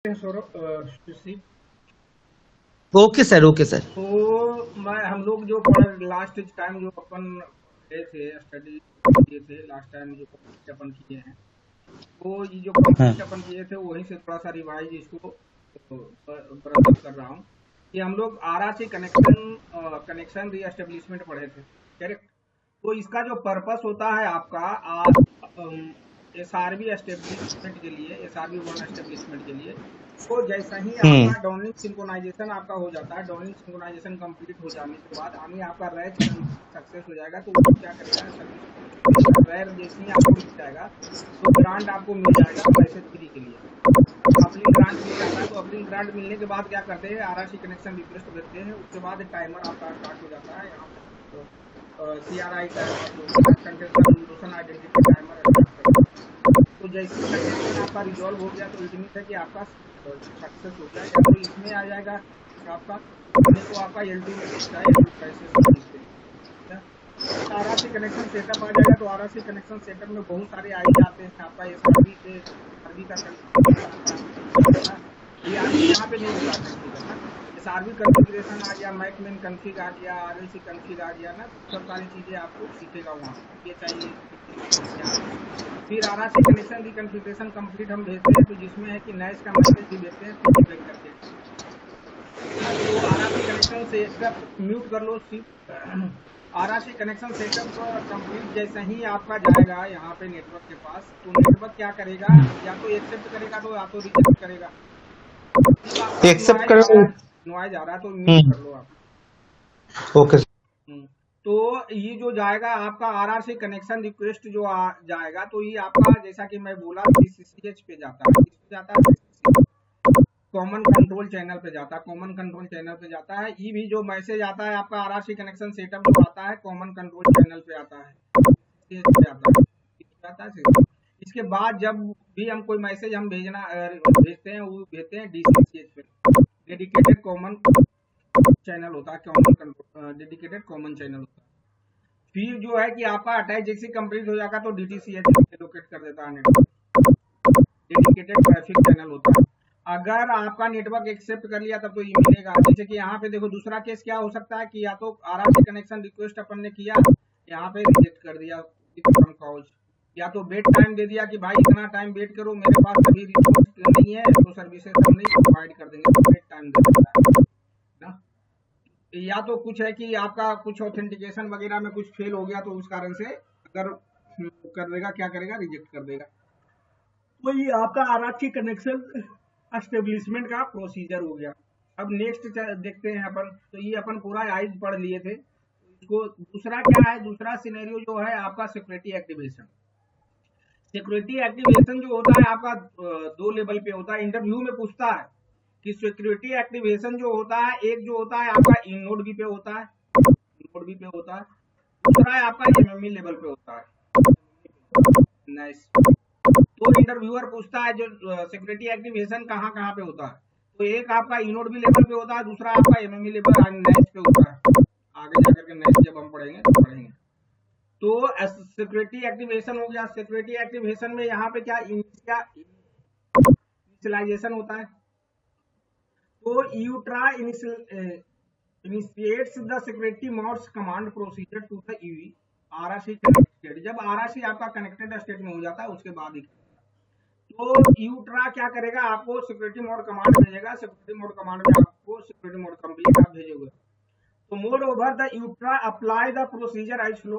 Saurabh, okay sir, okay sir. तो हम लोग जो लास्ट टाइम जो अपन गए थे स्टडी किए थे, लास्ट टाइम जो कंप्लीट अपन किए हैं, तो ये जो हाँ। कंप्लीट अपन किए थे वहीं से थोड़ा सा रिवाइज इसको ब्रशअप कर रहा हूँ कि हम लोग आरा से कनेक्शन री एस्टेब्लिशमेंट पढ़े थे, करेक्ट। तो इसका जो पर्पस होता है आपका एस आर बी एस्टेब्लिशमेंट के लिए, S R B one establishment के लिए, तो जैसा ही हम्म। आपका डाउनलिंक सिंक्रोनाइजेशन आपका हो जाता है, डाउनलिंक सिंक्रोनाइजेशन कंप्लीट हो जाने के बाद आगे आपका रैच सक्सेस हो जाएगा, तो वो क्या करेगा, सर्विस रिक्वेस्ट भेजेगा। रैर जैसे ही आपको मिल जाएगा तो ग्रांट आपको मिल जाएगा मैसेज फ्री के लिए। अपलिंक ग्रांट मिल जाता है, तो अपलिंक ग्रांट मिलने के बाद क्या करते हैं, आरआरसी कनेक्शन रिक्वेस्ट भेजते हैं। उसके बाद टाइमर आपका स्टार्ट हो जाता है, यहाँ पे CRI टाइमर जो होता है, content resolution identity timer start कर देते हैं। तो जैसे ही कंजेशन आपका रिजॉल्व हो गया तो इट मीन है कि आपका सक्सेस हो गया, या तो इसमें आ जाएगा आपका, नहीं तो आपका L2 में भेजता है, L2 क्राइसिस सर्विस के लिए। फिर आरआरसी कनेक्शन सेटअप आ जाएगा, तो आरआरसी कनेक्शन सेटअप में बहुत सारे आईडी आते हैं आपका। एसआरबी का कॉन्फ़िगरेशन आता है ना। डीआरबी यहाँ पे नहीं होगा कॉन्फ़िगर ना। एसआरबी कॉन्फ़िगरेशन आ गया, मैकमेन कॉन्फ़िग आ गया, आरएलसी कॉन्फ़िग आ गया ना, तो सब सारी चीजें आपको सीखेगा वहाँ पे, ये चाहिए क्या है। फिर आरआरसी कनेक्शन की कॉन्फ़िगरेशन कंप्लीट हम भेजते हैं, तो जिसमें है कि नैश का मैसेज भी भेजते हैं स्पेसिफाई करके ना। तो आरआरसी कनेक्शन सेटअप म्यूट कर लो सिर्फ। आरआरसी कनेक्शन सेटअप कंप्लीट जैसे ही आपका जाएगा यहाँ पे नेटवर्क के पास, तो नेटवर्क क्या करेगा, या तो एक्सेप्ट करेगा तो या तो रिजेक्ट करेगा। सिर्फ आपका एक्सेप्ट नॉइज कर। आ रहा है, नॉइज आ रहा है, तो म्यूट हम्म। कर लो आप। Okay sir. हम्म, तो ये जो जाएगा आपका आरआरसी कनेक्शन रिक्वेस्ट जो जाएगा, तो ये आपका जैसा कि मैं बोला CCCH पे जाता है। किस पे जाता है? CCCH, कॉमन कंट्रोल चैनल पे जाता है। कॉमन कंट्रोल चैनल पे जाता है। ये भी जो मैसेज आता है आपका आरआरसी कनेक्शन सेटअप जो आता है, कॉमन कंट्रोल चैनल पे आता है, CCCH पे आता है, आता है CCCH। इसके बाद जब भी हम कोई मैसेज हम भेजते हैं, वो भेजते हैं DCCH पे, डेडिकेटेड कॉमन चैनल होता है, common control dedicated common channel होता है। फिर जो है कि आपका अटैच जैसे कंप्लीट हो जाएगा तो DTCH एलोकेट कर देता है नेटवर्क, डेडिकेटेड ट्रैफिक चैनल होता है। अगर आपका नेटवर्क एक्सेप्ट कर लिया तब तो ये मिलेगा। जैसे कि यहाँ पे देखो, दूसरा केस क्या हो सकता है कि या तो आरआरसी कनेक्शन रिक्वेस्ट अपन ने किया, यहाँ पे रिजेक्ट कर दिया फ्रॉम कॉल्स, या तो वेट टाइम दे दिया कि भाई इतना टाइम वेट करो, मेरे पास अभी रिसोर्स नहीं है, तो सर्विसेज हम नहीं प्रोवाइड कर देंगे, तो वेट टाइम दे देता है ना। या तो कुछ है कि आपका कुछ ऑथेंटिकेशन वगैरह में कुछ फेल हो गया, तो उस कारण से अगर कर देगा, क्या करेगा, रिजेक्ट कर देगा। तो ये आपका आरआरसी कनेक्शन एस्टेब्लिशमेंट का प्रोसीजर हो गया। अब नेक्स्ट देखते हैं अपन, तो ये अपन पूरा आइज पढ़ लिए थे। इसको दूसरा क्या है, दूसरा सिनेरियो जो है आपका सिक्योरिटी एक्टिवेशन। सिक्योरिटी एक्टिवेशन जो होता है आपका दो लेवल पे होता है। इंटरव्यू में पूछता है कि सिक्योरिटी एक्टिवेशन जो होता है, एक जो होता है आपका इन नोड बी पे होता है, नोड बी पे होता है, दूसरा है आपका एमएमई लेवल पे होता है। नाइस। तो इंटरव्यूअर पूछता है जो सिक्योरिटी एक्टिवेशन कहाँ कहाँ पे होता है, तो एक आपका इनोड भी लेवल पे होता है, दूसरा आपका एमएमई लेवल नेक्स्ट पे होता है। आगे जाकर के नेक्स्ट जब हम पढ़ेंगे तो पढ़ेंगे। तो सिक्योरिटी एक्टिवेशन हो गया। सिक्योरिटी एक्टिवेशन में यहाँ पे क्या इनिशियलाइजेशन होता है। तो यूट्रा initiates the security modes command procedure to the EV RRC connected. जब आरआरसी आपका कनेक्टेड स्टेट में हो जाता है उसके बाद ही, तो यूट्रा क्या करेगा, आपको सिक्योरिटी मोड कमांड भेजेगा। सिक्योरिटी मोड कमांड में आपको सिक्योरिटी मोड कंप्लीट आप भेजोगे, तो mode over the EUTRA apply the procedure as flow.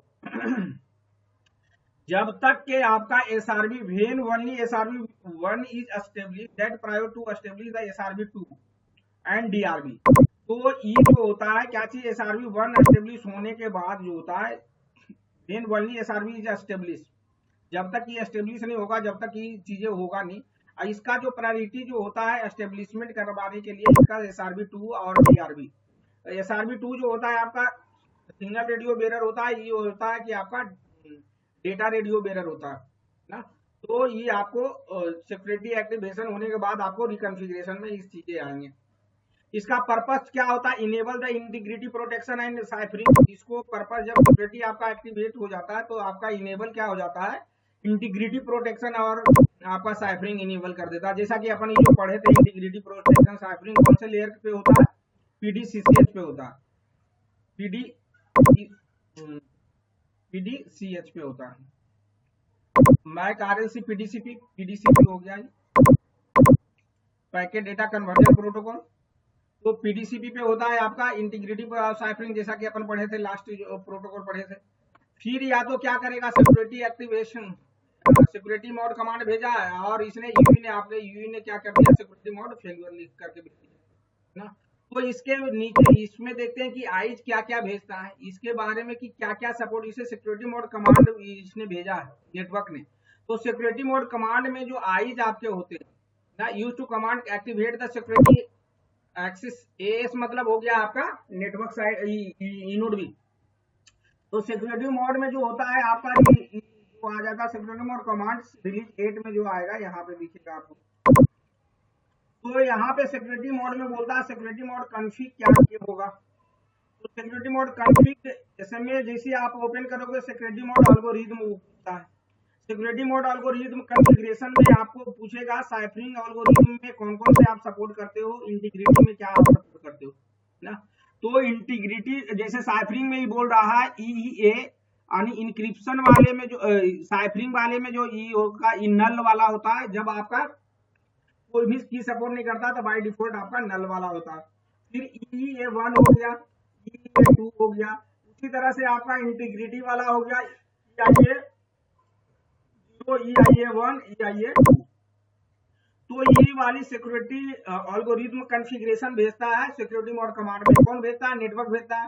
जब तक के आपका SRB when only SRB 1 is establish that prior to establish the SRB 2 and DRB. तो ये जो होता है क्या चीज, एसआरबी 1 एस्टेब्लिश होने के बाद जो होता है, when only SRB is establish, जब तक ये एस्टेब्लिश नहीं होगा, जब तक ये चीजें होगा नहीं। इसका जो प्रायोरिटी जो होता है एस्टेब्लिशमेंट करवाने के लिए, इसका एसआरबी 2 और डीआरबी। एसआरबी 2 जो होता है आपका सिग्नल रेडियो बेरर होता है, ये होता है कि आपका डेटा रेडियो बेरर होता है ना। तो ये आपको सिक्योरिटी एक्टिवेशन होने के बाद आपको रिकॉन्फ़िगरेशन में इस चीजें आएंगे। इसका पर्पस क्या होता है, enable the integrity protection and ciphering. इसको पर्पस जब सिक्योरिटी आपका एक्टिवेट हो जाता है तो आपका इनेबल क्या हो जाता है, इंटीग्रिटी प्रोटेक्शन और आपका साइफरिंग इनेबल कर देता है। जैसा कि अपन ये जो पढ़े थे इंटीग्रिटी प्रोटेक्शन साइफरिंग कौन से लेयर पे होता है, पीडीसीसीएच पे होता है, पीडी पीडीसीएच पे होता है। मैक आरएलसी पीडीसीपी, पीडीसीपी हो गया पैकेट डेटा कन्वर्जन प्रोटोकॉल, तो पीडीसीपी पे होता है आपका इंटीग्रिटी साइफरिंग, जैसा कि अपन पढ़े थे लास्ट जो प्रोटोकॉल पढ़े थे। फिर या तो क्या करेगा, security activation, security mode command भेजा है और इसने यूई ने आपने यूई ने क्या कर दिया, सिक्योरिटी मोड फेलियर लिख करके भेज दिया ना। तो इसके नीचे इसमें देखते हैं कि आइज क्या क्या भेजता है, इसके बारे में कि क्या क्या सपोर्ट, इसे सिक्योरिटी मोड कमांड इसने भेजा है नेटवर्क ने। तो सिक्योरिटी मोड कमांड में जो आइज आपके होते हैं ना, use to command activate the security access, AS मतलब हो गया आपका नेटवर्क साइड इनोड भी। तो सिक्योरिटी मोड में जो होता है आपका जो आ जाता है सिक्योरिटी मोड कमांड्स रिलीज 8 में जो आएगा यहाँ पे दिखेगा आपको। तो यहाँ पे सिक्योरिटी मोड में बोलता है सिक्योरिटी मोड कॉन्फ़िग क्या होगा। तो सिक्योरिटी मोड कॉन्फ़िग इसमें जैसे आप ओपन करोगे सिक्योरिटी मोड एल्गोरिथम पूछता है। सिक्योरिटी मोड एल्गोरिथम कॉन्फ़िगरेशन में आपको पूछेगा साइफरिंग एल्गोरिथम में कौन कौन से आप सपोर्ट करते हो, इंटीग्रिटी में क्या आप सपोर्ट करते हो ना। तो इंटीग्रिटी जैसे साइफरिंग में ही बोल रहा है ईईए, यानी इंक्रिप्शन वाले में जो साइफरिंग वाले में जो ई होगा नल वाला होता है, जब आपका कोई भी की सपोर्ट नहीं करता तो बाय डिफॉल्ट आपका नल वाला होता है। फिर EE1 हो गया, EE2 हो गया, उसी तरह से आपका इंटीग्रिटी वाला हो गया EIA1, EIA2। तो ये वाली सिक्योरिटी एल्गोरिथम कॉन्फ़िगरेशन भेजता है सिक्योरिटी मोड कमांड में। कौन भेजता है, नेटवर्क भेजता है।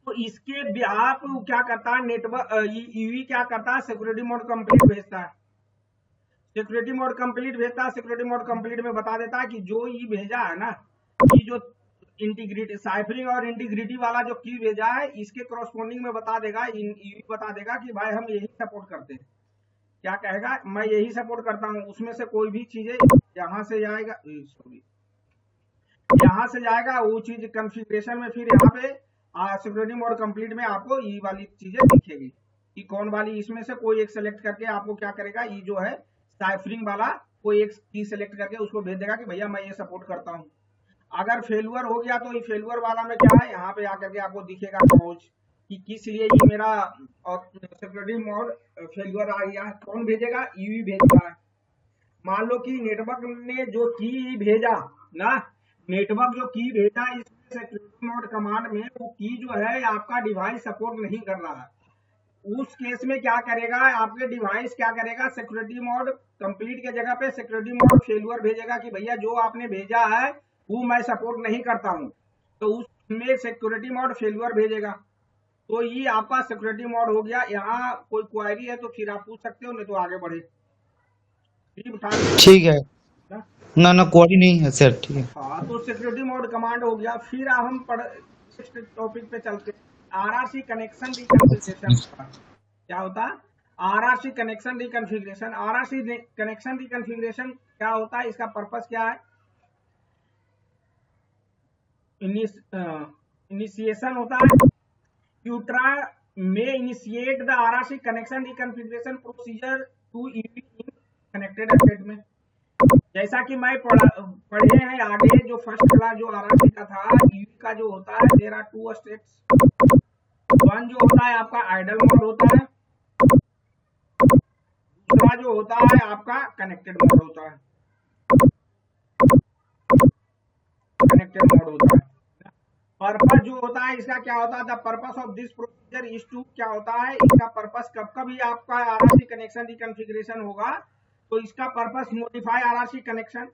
तो इसके आप क्या करता है नेटवर्क यूई क्या करता है, सिक्योरिटी मोड कंप्लीट भेजता है, सिक्योरिटी मोड कंप्लीट भेजता है। सिक्योरिटी मोड कंप्लीट में बता देता है कि जो ये भेजा है ना, ये जो इंटीग्रिटी साइफरिंग और इंटीग्रिटी वाला जो की भेजा है, इसके कॉरस्पॉन्डिंग में बता देगा, बता देगा कि भाई हम यही सपोर्ट करते हैं। क्या कहेगा, मैं यही सपोर्ट करता हूँ। उसमें से कोई भी चीजें यहाँ से जाएगा, सॉरी यहाँ से जाएगा वो चीज कॉन्फ़िगरेशन में, फिर यहाँ पे सिक्योरिटी मोड कंप्लीट में आपको ये वाली चीजें दिखेगी कि कौन वाली, इसमें से कोई एक सेलेक्ट करके आपको क्या करेगा, ये जो है साइफरिंग वाला कोई एक की सेलेक्ट करके उसको भेज देगा कि भैया मैं ये सपोर्ट करता हूँ। अगर फेलुअर हो गया तो ये फेलुअर वाला में क्या है, यहाँ पे आकर के आपको दिखेगा क्लोज कि किस लिए ये मेरा सिक्योरिटी मोड फेलुअर आ गया। कौन भेजेगा, यूई भेजता है। मान लो कि नेटवर्क ने जो की भेजा ना, नेटवर्क जो की भेजा इसमें सिक्योरिटी मोड कमांड में, वो की जो है आपका डिवाइस सपोर्ट नहीं कर रहा है। उस केस में क्या करेगा, आपके डिवाइस क्या करेगा, सिक्योरिटी मोड कंप्लीट के जगह पे सिक्योरिटी मोड फेलुअर भेजेगा कि भैया जो आपने भेजा है वो मैं सपोर्ट नहीं करता हूं, तो उसमें सिक्योरिटी मोड फेलुअर भेजेगा। तो ये आपका सिक्योरिटी मोड हो गया। यहाँ कोई क्वेरी है तो फिर आप पूछ सकते हो, नहीं तो आगे बढ़े। ठीक है ना, ना क्वेरी नहीं है सर, ठीक है। हाँ, तो सिक्योरिटी मोड कमांड हो गया। फिर हम टॉपिक पे चलते हैं, आरआरसी कनेक्शन रिकॉन्फ़िगरेशन। क्या होता है आरआरसी कनेक्शन रिकॉन्फ़िगरेशन। आरआरसी कनेक्शन रिकॉन्फ़िगरेशन क्या होता है, इसका पर्पस क्या है, इनिशिएशन होता है। यूट्रा में initiate the RRC connection reconfiguration procedure to EV in connected state में। जैसा कि मैं पढ़े हैं आगे, जो फर्स्ट क्लास जो आरआरसी का था, ईवी का जो होता है देयर आर 2 स्टेट्स। वन जो होता है आपका आइडल मोड होता है, दूसरा जो होता है आपका कनेक्टेड मोड होता है, कनेक्टेड मोड होता है। पर्पस जो होता है इसका क्या होता है, the purpose of this procedure is to, क्या होता है इसका पर्पस, कब कभी आपका आरआरसी कनेक्शन रिकॉन्फ़िगरेशन होगा तो इसका purpose modify RRC connection,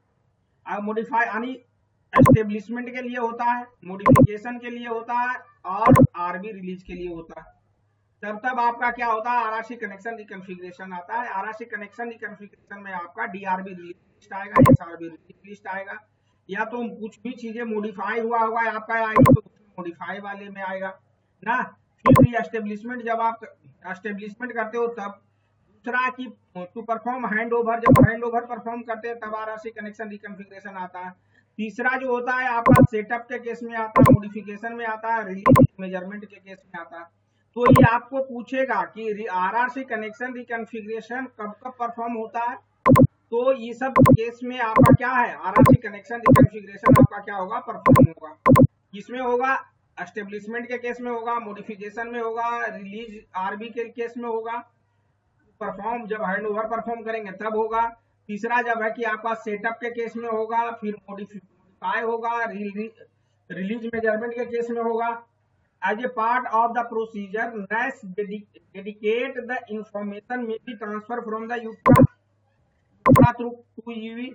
modify यानी एस्टेब्लिशमेंट के लिए होता है, मॉडिफिकेशन के लिए होता है, और आरबी रिलीज के लिए होता है। तब आपका क्या होता है, आरआरसी कनेक्शन रिकॉन्फ़िगरेशन आता है। आरआरसी कनेक्शन रिकॉन्फ़िगरेशन में आपका डीआरबी रिलीज लिस्ट आएगा, एसआरबी रिलीज लिस्ट आएगा, या तो कुछ भी चीजें मॉडिफाई हुआ होगा आपका आएगी तो मॉडिफाई वाले में आएगा ना। फिर भी एस्टेब्लिशमेंट, जब आप एस्टेब्लिशमेंट करते हो तब। दूसरा कि टू परफॉर्म हैंड ओवर, जब हैंड ओवर परफॉर्म करते हैं तब आरआरसी कनेक्शन रिकॉन्फ़िगरेशन आता है। तीसरा जो होता है आपका सेटअप के केस में आता है, मॉडिफिकेशन में आता है, रिलीज मेजरमेंट के केस में आता है। तो ये आपको पूछेगा कि आरआरसी कनेक्शन रिकॉन्फ़िगरेशन कब कब परफॉर्म होता है। तो ये सब केस में आपका क्या है, आरआरसी कनेक्शन रिकॉन्फ़िगरेशन आपका क्या होगा, परफॉर्म होगा। इसमें होगा एस्टेब्लिशमेंट के केस में होगा, मॉडिफिकेशन में होगा, रिलीज आरबी के केस में होगा, परफॉर्म जब हैंड ओवर परफॉर्म करेंगे तब होगा। तीसरा जब है कि आपका सेटअप के केस में होगा, फिर मॉडिफाई होगा, रिलीज मेजरमेंट के केस में होगा। As a part of the procedure NAS dedicate the information may be transfer from the UTRA through to EV।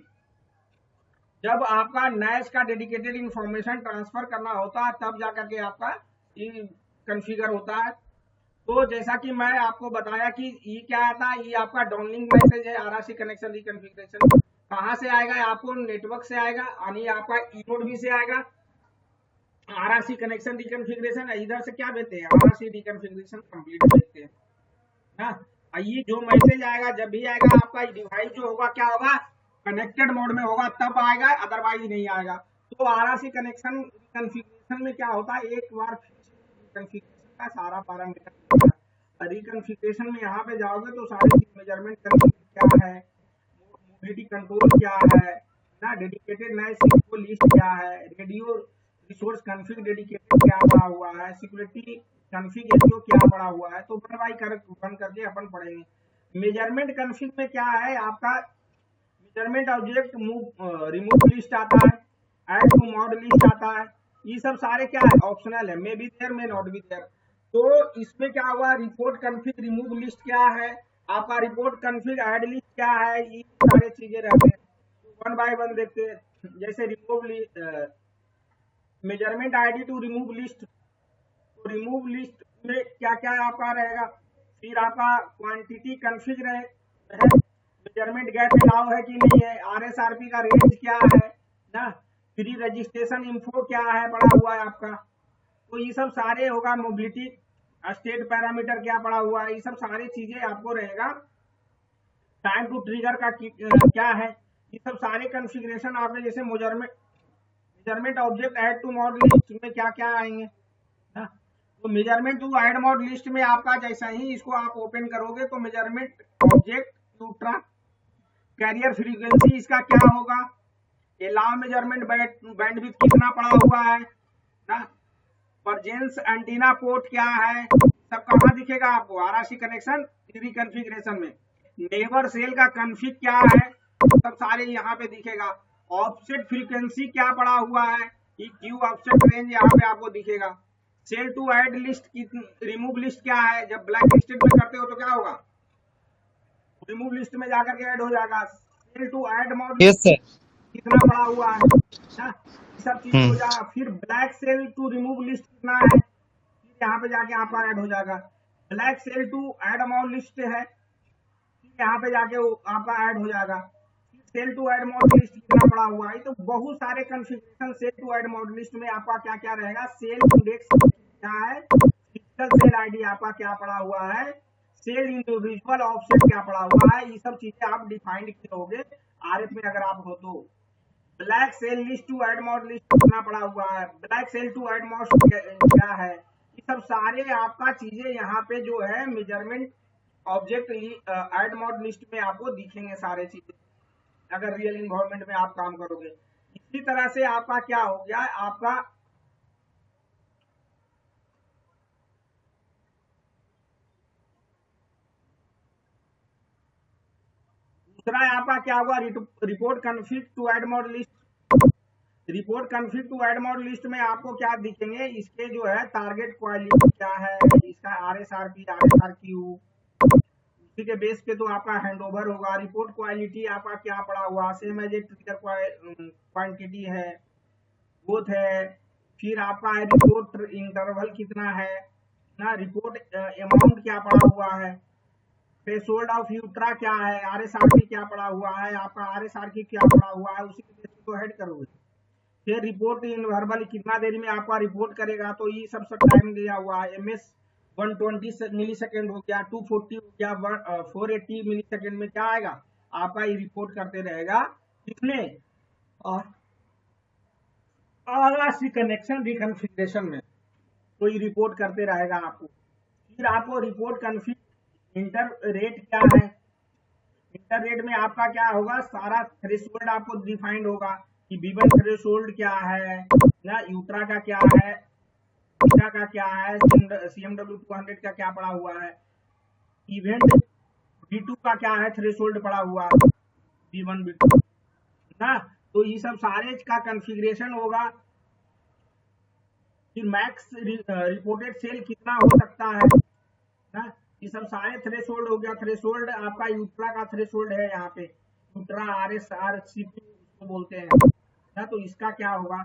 जब आपका NAS का डेडिकेटेड इंफॉर्मेशन ट्रांसफर करना होता है तब जाकर के आपका ये कॉन्फ़िगर होता है। तो जैसा कि मैं आपको बताया कि ये क्या आता है, ये आपका डाउनलिंक मैसेज है आरआरसी कनेक्शन रिकॉन्फ़िगरेशन। कहाँ से आएगा, आपको नेटवर्क से आएगा, यानी आपका ई-नोड भी से आएगा। आरआरसी कनेक्शन रिकॉन्फ़िगरेशन इधर से क्या भेजते हैं, आरआरसी रिकॉन्फ़िगरेशन कंप्लीट भेजते हैं ना। ये जो मैसेज आएगा, जब भी आएगा आपका डिवाइस जो होगा क्या होगा, कनेक्टेड मोड में होगा तब आएगा, अदरवाइज नहीं आएगा। तो आरआरसी कनेक्शन रिकॉन्फ़िगरेशन में क्या होता है, एक बार रिकॉन्फ़िगरेशन का सारा पैरामीटर रिकॉन्फ़िगरेशन में यहाँ पे जाओगे तो सारे मेजरमेंट क्या है, मोबिलिटी कंट्रोल क्या है ना, डेडिकेटेड NAS लिस्ट क्या है, रेडियो रिसोर्स कॉन्फ़िग डेडिकेटेड क्या पड़ा हुआ है, सिक्योरिटी कॉन्फ़िग एसईओ क्या पड़ा हुआ है। तो वन बाय वन करके अपन पढ़ेंगे। मेजरमेंट कॉन्फ़िग में क्या है आपका, मेजरमेंट ऑब्जेक्ट रिमूव लिस्ट आता है, ऐड टू मॉड लिस्ट आता है। ये सब सारे क्या है, ऑप्शनल है, may be there may not be there. तो इसमें क्या हुआ, रिपोर्ट कॉन्फ़िग रिमूव लिस्ट क्या है, आपका रिपोर्ट कॉन्फ़िग ऐड लिस्ट क्या है, ये सारे चीजें रहते हैं। वन बाय वन देखते हैं। जैसे remove measurement ID to remove list, तो रिमूव लिस्ट में क्या क्या आपका रहेगा, फिर आपका क्वांटिटी कॉन्फ़िग रहे है, मेजरमेंट गैप अलाउ है कि नहीं है, आरएसआरपी का रेंज क्या है ना, फ्री रजिस्ट्रेशन इन्फो क्या है पड़ा हुआ है आपका। तो ये सब सारे होगा, मोबिलिटी स्टेट पैरामीटर क्या पड़ा हुआ है, ये सब सारी चीजें आपको रहेगा। टाइम टू ट्रिगर का क्या है, ये सब सारे कॉन्फ़िगरेशन आपके जैसे measurement object add to mod list में क्या क्या आएंगे ना। तो measurement to add mod list में आपका जैसा ही इसको आप ओपन करोगे तो measurement object UTRA carrier frequency इसका क्या होगा, अलाउ मेजरमेंट बैंडविड्थ कितना पड़ा हुआ है ना, परजेंस एंटीना पोर्ट क्या है, सब कहाँ दिखेगा आपको, आरआरसी कनेक्शन रिकॉन्फ़िगरेशन में। नेबर सेल का कॉन्फ़िग क्या है, सब सारे यहाँ पे दिखेगा। ऑफसेट फ्रीक्वेंसी क्या पड़ा हुआ है, ये क्यू ऑफसेट रेंज यहाँ पे आपको दिखेगा। सेल टू ऐड लिस्ट की रिमूव लिस्ट क्या है, जब ब्लैक लिस्टेड में करते हो तो क्या होगा, रिमूव लिस्ट में जाकर के ऐड हो जाएगा। Cell to add mod yes sir. कितना पड़ा हुआ है ना, सब चीज हो जाएगा। फिर black cell to remove list कितना है, यहाँ पे जाके आपका ऐड हो जाएगा। Black cell to add amount list है, यहाँ पे जाके आपका ऐड हो जाएगा। Cell to add mod list कितना पड़ा हुआ है, तो बहुत सारे configuration cell to add mod list में आपका क्या क्या रहेगा, सेल इंडेक्स क्या है, फिजिकल सेल आईडी आपका क्या पड़ा हुआ है, सेल इंडिविजुअल ऑफसेट क्या पड़ा हुआ है, ये सब चीजें आप डिफाइंड किए आरएफ में अगर आप हो तो। Black cell list to add mod list कितना पड़ा हुआ है, black cell to add mod क्या है, ये सब सारे आपका चीजें यहाँ पे जो है measurement object add mod list में आपको दिखेंगे सारे चीजें, अगर रियल इन्वायरमेंट में आप काम करोगे। इसी तरह से आपका क्या हो गया, आपका दूसरा आपका क्या हुआ, report config to add mod list. Report config to add mod list में आपको क्या दिखेंगे, इसके जो है टारगेट क्वालिटी क्या है, इसका आरएसआरपी आरएसआरक्यू, उसी के बेस पे तो आपका हैंडओवर होगा। रिपोर्ट क्वालिटी आपका क्या पड़ा हुआ, same as a trigger quantity है, ग्रोथ है, फिर आपका है रिपोर्ट इंटरवल कितना है ना, रिपोर्ट अमाउंट क्या पड़ा हुआ है, थ्रेशोल्ड ऑफ यूट्रा क्या है, आरएसआरपी क्या पड़ा हुआ है, आपका आरएसआरपी क्या पड़ा हुआ है, उसी के बेस पे हेड करोगे। फिर रिपोर्ट इन वर्बल कितना देर में आपका रिपोर्ट करेगा, तो ये सब टाइम दिया हुआ है। एमएस 120 मिली सेकेंड हो गया, 240 हो गया, 480 मिली सेकेंड में क्या आएगा आपका, ये रिपोर्ट करते रहेगा। इसमें आरआरसी कनेक्शन रिकॉन्फ़िगरेशन में तो ये रिपोर्ट करते रहेगा आपको। फिर आपको रिपोर्ट कन्फिग इंटर रेट क्या है, इंटर रेट में आपका क्या होगा, सारा थ्रेशोल्ड आपको डिफाइंड होगा कि V1 थ्रेशोल्ड क्या है ना, यूट्रा का क्या है, बीटा का क्या है, CMW 200 का क्या पड़ा हुआ है, इवेंट V2 का क्या है थ्रेशोल्ड पड़ा हुआ, V1 V2 ना। तो ये सब सारे का कॉन्फ़िगरेशन होगा। फिर मैक्स रिपोर्टेड सेल कितना हो सकता है ना, ये सब सारे थ्रेशोल्ड हो गया। थ्रेशोल्ड आपका यूट्रा का थ्रेशोल्ड है, यहाँ पे यूट्रा RSRCP उसको बोलते हैं ना, तो इसका क्या होगा,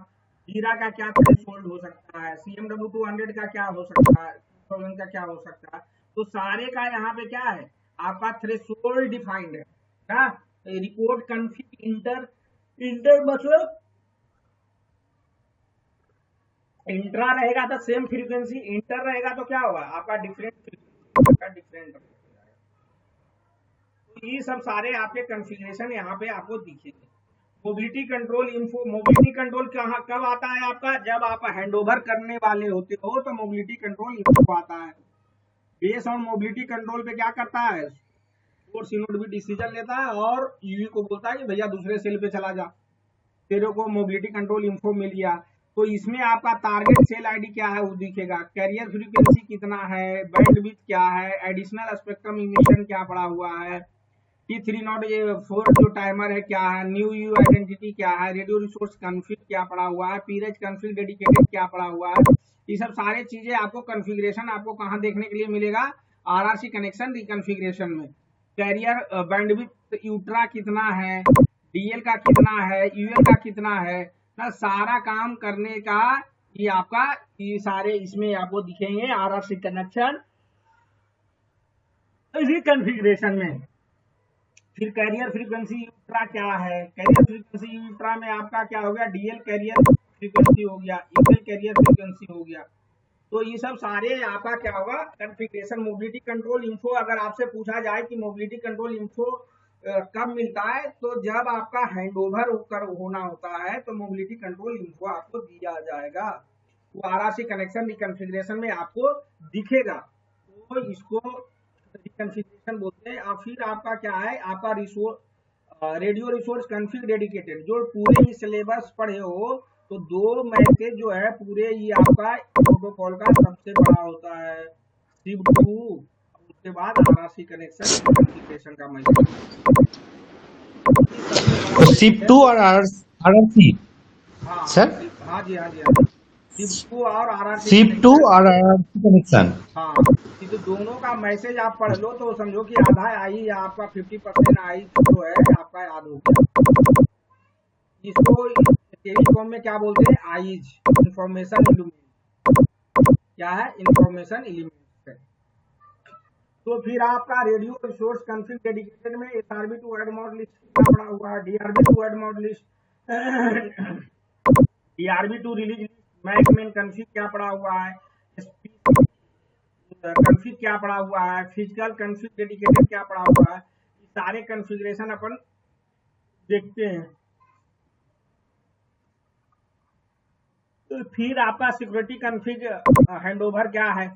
हीरा का क्या थ्रेशोल्ड हो सकता है, CMW 200 का क्या हो सकता है, 2000 का क्या हो सकता है। तो सारे का यहाँ पे क्या है, आपका थ्रेशोल्ड डिफाइंड है ना। रिपोर्ट कन्फिग इंटर, इंटर मतलब इंट्रा रहेगा तो सेम फ्रीक्वेंसी, इंटर रहेगा तो क्या होगा आपका डिफरेंट फ्रीक्वेंसी का डिफरेंट। तो ये सब सारे आपके कॉन्फ़िगरेशन यहाँ पे आपको दिखेंगे। Mobility control info, mobility control कहाँ कब आता है आपका, जब आप हैंडओवर करने वाले होते हो तो मोबिलिटी कंट्रोल इन्फो आता है। बेस ऑन मोबिलिटी कंट्रोल पे क्या करता है, सोर्स नोड भी डिसीजन लेता है और यूई को बोलता है कि भैया दूसरे सेल पे चला जा, तेरे को मोबिलिटी कंट्रोल इन्फो मिल गया। तो इसमें आपका टारगेट सेल आईडी क्या है वो दिखेगा, कैरियर फ्रीक्वेंसी कितना है, बैंडविड्थ क्या है, एडिशनल स्पेक्ट्रम इमिशन क्या पड़ा हुआ है, T304 जो टाइमर है क्या है, न्यू यू आइडेंटिटी क्या है, रेडियो रिसोर्स कॉन्फ़िग क्या पड़ा हुआ है, पीरेज कॉन्फ़िग डेडिकेटेड क्या पड़ा हुआ है। ये सब सारे चीजें आपको कॉन्फ़िगरेशन आपको कहाँ देखने के लिए मिलेगा, RRC कनेक्शन रिकॉन्फ़िगरेशन में। कैरियर बैंडविड्थ यूट्रा कितना है, DL का कितना है, UL का कितना है ना, सारा काम करने का ये आपका ये सारे इसमें आपको दिखेंगे RRC कनेक्शन रिकॉन्फ़िगरेशन में। फिर कैरियर फ्रीक्वेंसी यूट्रा क्या है, कैरियर फ्रीक्वेंसी यूट्रा में आपका क्या हो गया, DL कैरियर फ्रीक्वेंसी हो गया, UL कैरियर फ्रीक्वेंसी हो गया। तो ये सब सारे आपका क्या होगा कॉन्फ़िगरेशन। मोबिलिटी कंट्रोल इन्फो अगर आपसे पूछा जाए कि मोबिलिटी कंट्रोल इन्फो कब मिलता है, तो जब आपका हैंडओवर होना होता है तो मोबिलिटी कंट्रोल इन्फो आपको दिया जाएगा, वो RRC कनेक्शन रिकॉन्फ़िगरेशन में आपको दिखेगा। तो इसको रिकॉन्फ़िगरेशन बोलते हैं। और फिर आपका क्या है, आपका resource radio resource config dedicated, जो पूरे ही सिलेबस पढ़े हो तो 2 मैसेज जो है पूरे ये आपका प्रोटोकॉल का सबसे बड़ा होता है, SIP2 उसके बाद RRC कनेक्शन कॉन्फ़िगरेशन का मैसेज, SIP2 और RRC हाँ सर, हाँ जी हाँ जी हाँ जी, SIP2 और RRC SIP2 कनेक्शन। और RRC कनेक्शन। हाँ, ये तो दोनों का मैसेज आप पढ़ लो तो समझो कि आधा आई या आपका 50% आई जो है आपका याद हो गया। इसको टेलीकॉम में क्या बोलते हैं, आईज, इंफॉर्मेशन एलिमेंट, क्या है इंफॉर्मेशन एलिमेंट है। तो फिर आपका रेडियो रिसोर्स कॉन्फ़िग डेडिकेटेड में SRB2 ऐड मॉड लिस्ट कितना पड़ा हुआ है, DRB2 add mod list, DRB2 release list, MAC main config क्या पड़ा हुआ है, कॉन्फ़िग क्या पड़ा हुआ है, फिजिकल कॉन्फ़िग डेडिकेटेड क्या पड़ा हुआ है, सारे कॉन्फ़िगरेशन अपन देखते हैं। तो फिर आपका सिक्योरिटी कॉन्फ़िग हैंडओवर क्या है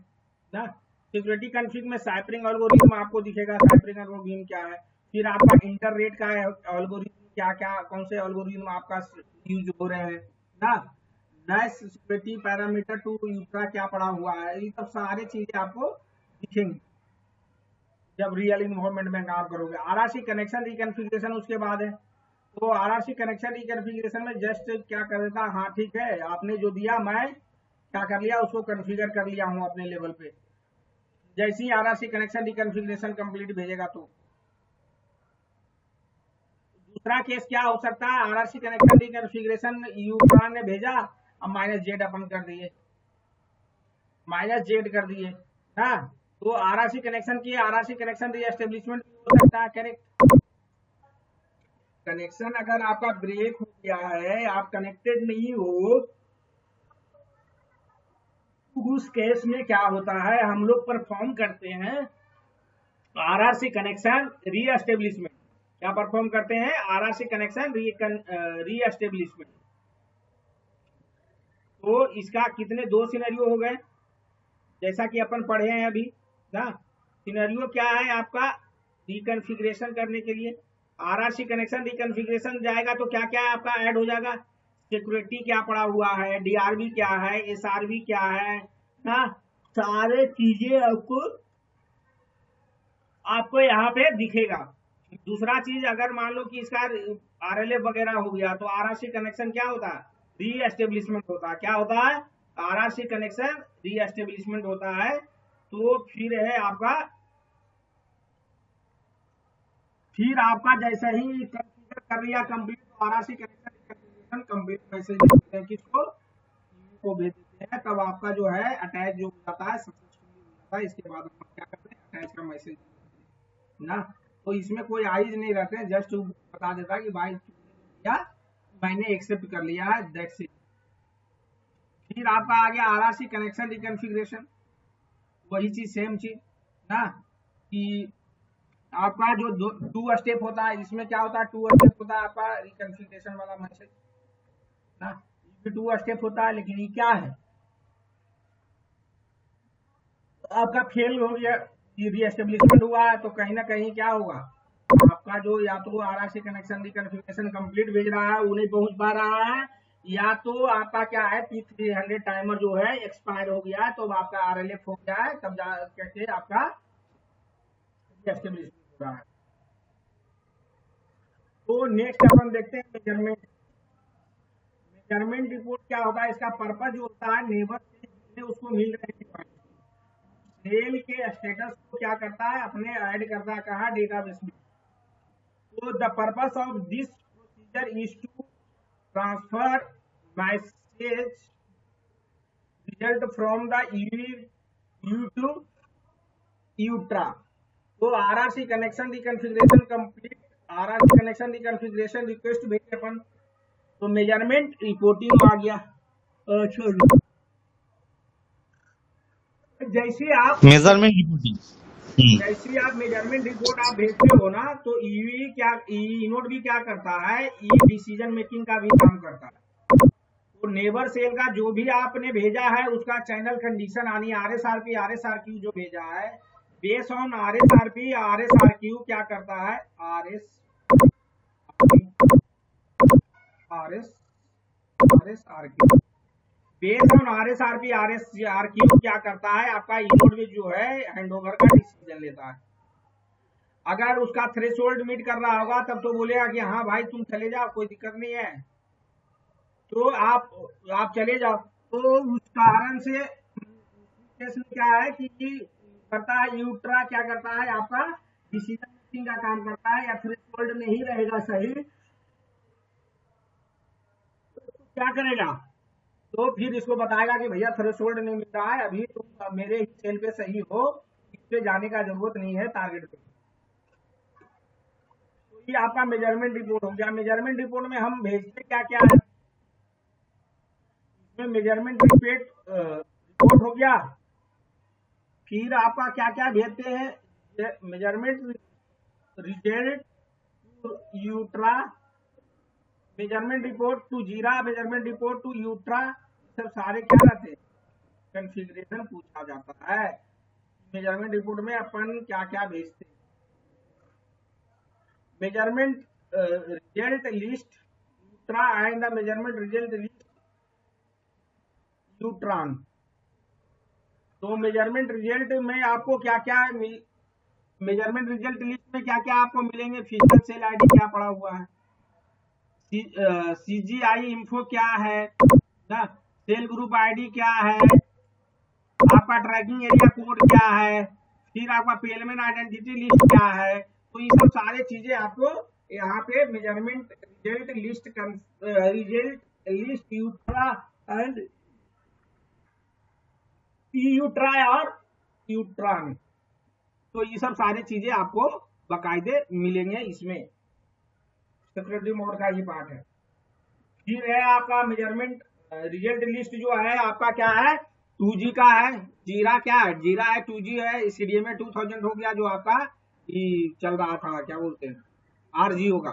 ना, सिक्योरिटी कॉन्फ़िग में साइपरिंग एल्गोरिथम आपको दिखेगा, साइपरिंग एल्गोरिथम क्या है। फिर आपका इंटर रेट का एल्गोरिथम क्या क्या कौन से एल्गोरिथम आपका यूज हो रहे हैं ना, नैश सिक्योरिटी पैरामीटर टू यूट्रा क्या पड़ा हुआ है, ये सब सारी चीजें आपको दिखेंगी जब रियल इन्वायरमेंट में काम करोगे। RRC कनेक्शन रिकॉन्फ़िगरेशन उसके बाद है। तो RRC कनेक्शन रिकॉन्फ़िगरेशन में जस्ट क्या कर देता, हाँ ठीक है आपने जो दिया मैं क्या कर लिया उसको कॉन्फ़िगर कर लिया हूँ अपने लेवल पे। जैसे ही RRC कनेक्शन रिकॉन्फ़िगरेशन कंप्लीट भेजेगा तो दूसरा केस क्या हो सकता है, RRC कनेक्शन रिकॉन्फ़िगरेशन यूट्रा ने भेजा, अब -Z अपन कर दिए, -Z कर दिए ना, तो RRC कनेक्शन की RRC कनेक्शन रीएस्टेब्लिशमेंट हो सकता है, करेक्ट। कनेक्शन अगर आपका ब्रेक हो गया है, आप कनेक्टेड नहीं हो, उस केस में क्या होता है, हम लोग परफॉर्म करते हैं RRC कनेक्शन रीएस्टेब्लिशमेंट। क्या परफॉर्म करते हैं, RRC कनेक्शन रीएस्टेब्लिशमेंट। तो इसका कितने 2 सिनेरियो हो गए, जैसा कि अपन पढ़े हैं अभी ना। सिनेरियो क्या है आपका रिकॉन्फ़िगरेशन करने के लिए, आरआरसी कनेक्शन रिकॉन्फ़िगरेशन जाएगा तो क्या क्या आपका ऐड हो जाएगा, सिक्योरिटी क्या पड़ा हुआ है, डीआरबी क्या है, एसआरबी क्या है ना, सारे चीजें आपको यहाँ पे दिखेगा। दूसरा चीज, अगर मान लो कि इसका आरएलएफ वगैरह हो गया तो आरआरसी कनेक्शन क्या होता है, री एस्टेब्लिशमेंट होता है। क्या होता है, आरआरसी कनेक्शन री एस्टेब्लिशमेंट होता है। तो फिर है आपका, फिर आपका जैसे ही कंप्यूटर कर लिया कंप्लीट तो आरआरसी कनेक्शन कंप्लीट मैसेज भेजते हैं, किसको, को भेज देते हैं। तब आपका जो है अटैच जो हो जाता है सक्सेसफुली हो जाता है। इसके बाद हम क्या करते हैं, अटैच का मैसेज ना। तो इसमें कोई आइज नहीं रहते हैं, जस्ट बता देता है कि भाई या मैंने एक्सेप्ट कर लिया है, दैट्स इट। फिर आपका आ गया आरआरसी कनेक्शन रिकॉन्फ़िगरेशन, वही चीज सेम चीज ना, कि आपका जो 2 स्टेप होता है, इसमें क्या होता है 2 स्टेप होता है आपका रिकॉन्फ़िगरेशन वाला मैसेज ना। ये 2 स्टेप होता है, लेकिन ये क्या है, आपका फेल हो गया, रीएस्टेब्लिशमेंट हुआ है तो कहीं ना कहीं क्या होगा, आपका जो या तो आरआरसी कनेक्शन रिकॉन्फ़िगरेशन कंप्लीट भेज रहा है वो नहीं पहुंच पा रहा है, या तो आपका क्या है P300 टाइमर जो है एक्सपायर हो गया है, तो आपका आरएलएफ हो गया है, तब जा करके आपका रीएस्टेब्लिशमेंट हो रहा है। तो नेक्स्ट अपन देखते हैं मेजरमेंट। मेजरमेंट रिपोर्ट क्या होता है, इसका पर्पज जो होता है, नेबर से उसको मिल रहे हैं सेल के स्टेटस को क्या करता है, अपने ऐड करता है कहा, डेटाबेस में। तो the purpose of this procedure is to transfer message result from the U to EUTRA. तो RRC connection reconfiguration complete, RRC connection reconfiguration request भेजे अपन, तो मेजरमेंट रिपोर्टिंग आ गया। जैसे आप मेजरमेंट रिपोर्टिंग, जैसे आप मेजरमेंट रिपोर्ट आप भेजते हो ना, तो ईवी क्या, इनोड भी क्या करता है, ई डिसीजन मेकिंग का भी काम करता है। तो नेबर सेल का जो भी आपने भेजा है उसका चैनल कंडीशन आनी, आरएसआरक्यू जो भेजा है, बेस ऑन आरएसआरक्यू क्या करता है, आरएसआरक्यू बेस्ड ऑन आरएसआरक्यू क्या करता है, आपका इनोड में जो है हैंडओवर का डिसीजन लेता है। अगर उसका थ्रेशोल्ड मीट कर रहा होगा तब तो बोलेगा कि हाँ भाई तुम चले जाओ, कोई दिक्कत नहीं है, तो आप चले जाओ। तो उस कारण से केस में क्या है कि करता है, यूट्रा क्या करता है, आपका डिसीजन मेकिंग का काम करता है, या थ्रेशोल्ड नहीं रहेगा सही तो क्या करेगा, तो फिर इसको बताएगा कि भैया थ्रेशोल्ड नहीं मिल रहा है, अभी तुम मेरे ही सेल पे सही हो, इस पे जाने का जरूरत नहीं है टारगेट पे। तो ये आपका मेजरमेंट रिपोर्ट हो गया। मेजरमेंट रिपोर्ट में हम भेजते क्या क्या है, इसमें मेजरमेंट रिपोर्ट हो गया। फिर आपका क्या क्या भेजते हैं, measurement result to EUTRA, measurement report to GERAN, measurement report to EUTRA, सब सारे क्या रहते हैं, कॉन्फ़िगरेशन पूछा जाता है। मेजरमेंट रिपोर्ट में अपन क्या क्या भेजते हैं, measurement result list EUTRA and the measurement result list EUTRAN. तो मेजरमेंट रिजल्ट में आपको क्या क्या मेजरमेंट रिजल्ट लिस्ट में क्या क्या आपको मिलेंगे, फिजिकल सेल आईडी क्या पड़ा हुआ है, सीजीआई इंफो क्या है ना, सेल ग्रुप आईडी क्या है, आपका ट्रैकिंग एरिया कोड क्या है, फिर आपका पेलमेंट आइडेंटिटी लिस्ट क्या है। तो ये सब सारे चीजें आपको यहाँ पे measurement result list EUTRA and यूट्रा और यूट्रान, तो ये सब सारी चीजें आपको बाकायदे मिलेंगे इसमें, सिक्योरिटी मोड का ये पार्ट है। फिर है आपका मेजरमेंट रिजल्ट लिस्ट जो है आपका क्या है, 2G का है, जीरा क्या है, जीरा है, 2G है, सीडीएमए 2000 हो गया जो आपका चल रहा था, क्या बोलते हैं RG होगा।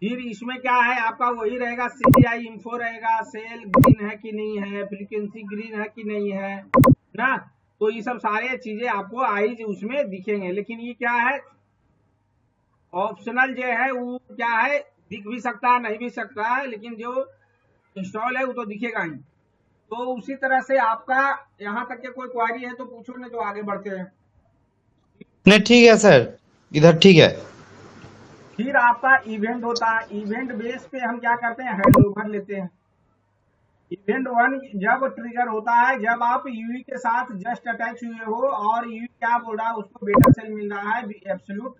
फिर इसमें क्या है आपका वही रहेगा, सीजीआई इंफो रहेगा, सेल ग्रीन है कि नहीं है, फ्रीक्वेंसी ग्रीन है कि नहीं है ना, तो ये सब सारे चीजें आपको आईज उसमें दिखेंगे, लेकिन ये क्या है, ऑप्शनल जो है वो क्या है, दिख भी सकता है नहीं भी सकता है, लेकिन जो इंस्टॉल है वो तो दिखेगा ही। तो उसी तरह से आपका यहाँ तक के कोई क्वारी है तो पूछो, नहीं तो आगे बढ़ते हैं। नहीं ठीक है सर, इधर ठीक है। फिर आपका इवेंट होता है। इवेंट बेस पे हम क्या करते हैं, हैंड ओवर लेते हैं। इवेंट वन जब ट्रिगर होता है जब आप यूई के साथ जस्ट अटैच हुए हो और यूई क्या बोल रहा है, उसको बेटर सेल मिल रहा है एब्सोल्यूट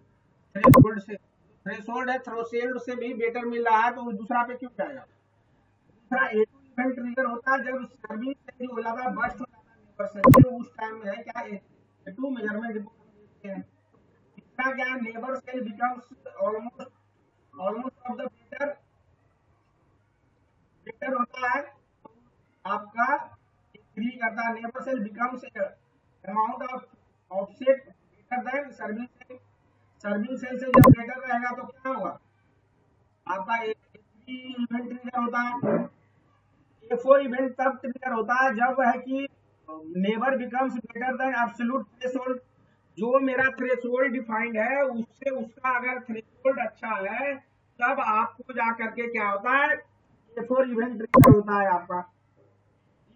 थ्रेशोल्ड से। थ्रेशोल्ड है, थ्रेशोल्ड से भी बेटर मिल रहा है, तो वो दूसरा पे क्यों जाएगा। दूसरा ए टू इवेंट ट्रिगर होता है जब सर्विस से जो बोला था बस्ट हो जाता है नेबर सेल, तो उस टाइम में है क्या ए टू मेजरमेंट रिपोर्ट देखते हैं। तीसरा क्या है, neighbour cell becomes almost of the better better होता है, आपका इंक्रीज करता है। Neighbour cell becomes amount of offset greater than serving cell. Serving cell से जब ग्रेटर रहेगा तो क्या होगा, आपका इवेंट ट्रिगर होता है। ए4 इवेंट तब ट्रिगर होता है जब है कि neighbour becomes greater than absolute threshold. जो मेरा थ्रेशोल्ड डिफाइंड है उससे उसका अगर थ्रेशोल्ड अच्छा है तब आपको जा करके क्या होता है, ए4 इवेंट ट्रिगर होता है आपका।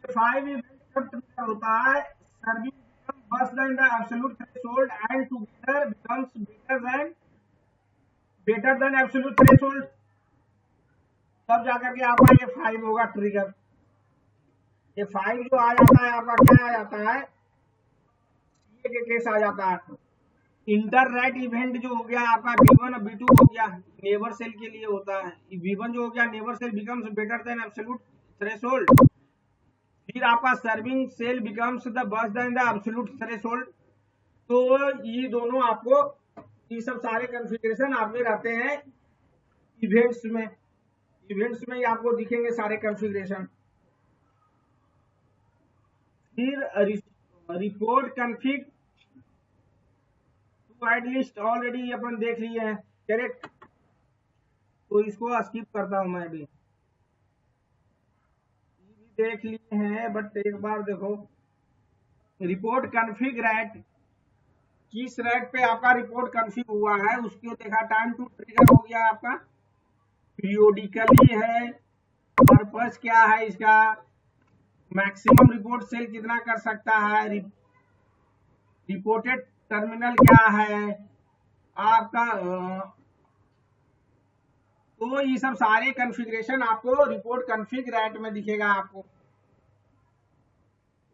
5 इवेंट कब ट्रिगर होता है, serving become verse than the absolute threshold and together becomes better than absolute threshold. तब जाकर के आपका ये 5 होगा ट्रिगर। ये 5 जो आ जाता है आपका क्या आ जाता है, सीए के केस आ जाता है। इंटररेट इवेंट जो हो गया आपका V1 और V2 हो गया, नेबर सेल के लिए होता है। V1 जो हो गया, neighbour cell becomes better than absolute threshold. फिर आपका serving cell becomes the worse than the absolute threshold. तो ये दोनों आपको, ये सब सारे कॉन्फ़िगरेशन आपके रहते हैं इवेंट्स में। इवेंट्स में ही आपको दिखेंगे सारे कॉन्फ़िगरेशन। फिर report config to wide list already अपन देख लिए हैं, करेक्ट। तो इसको स्किप करता हूं मैं भी देख लिए हैं, बट एक बार देखो रिपोर्ट कॉन्फ़िग रैट, किस रैट पे आपका रिपोर्ट कॉन्फ़िग हुआ है उसको देखा। टाइम टू ट्रिगर हो गया आपका, पीरियोडिकली है, पर्पस क्या है इसका, मैक्सिमम रिपोर्ट सेल कितना कर सकता है, रिपोर्टेड टर्मिनल क्या है आपका। तो ये सब सारे कॉन्फ़िगरेशन आपको रिपोर्ट कॉन्फ़िग रैट में दिखेगा आपको।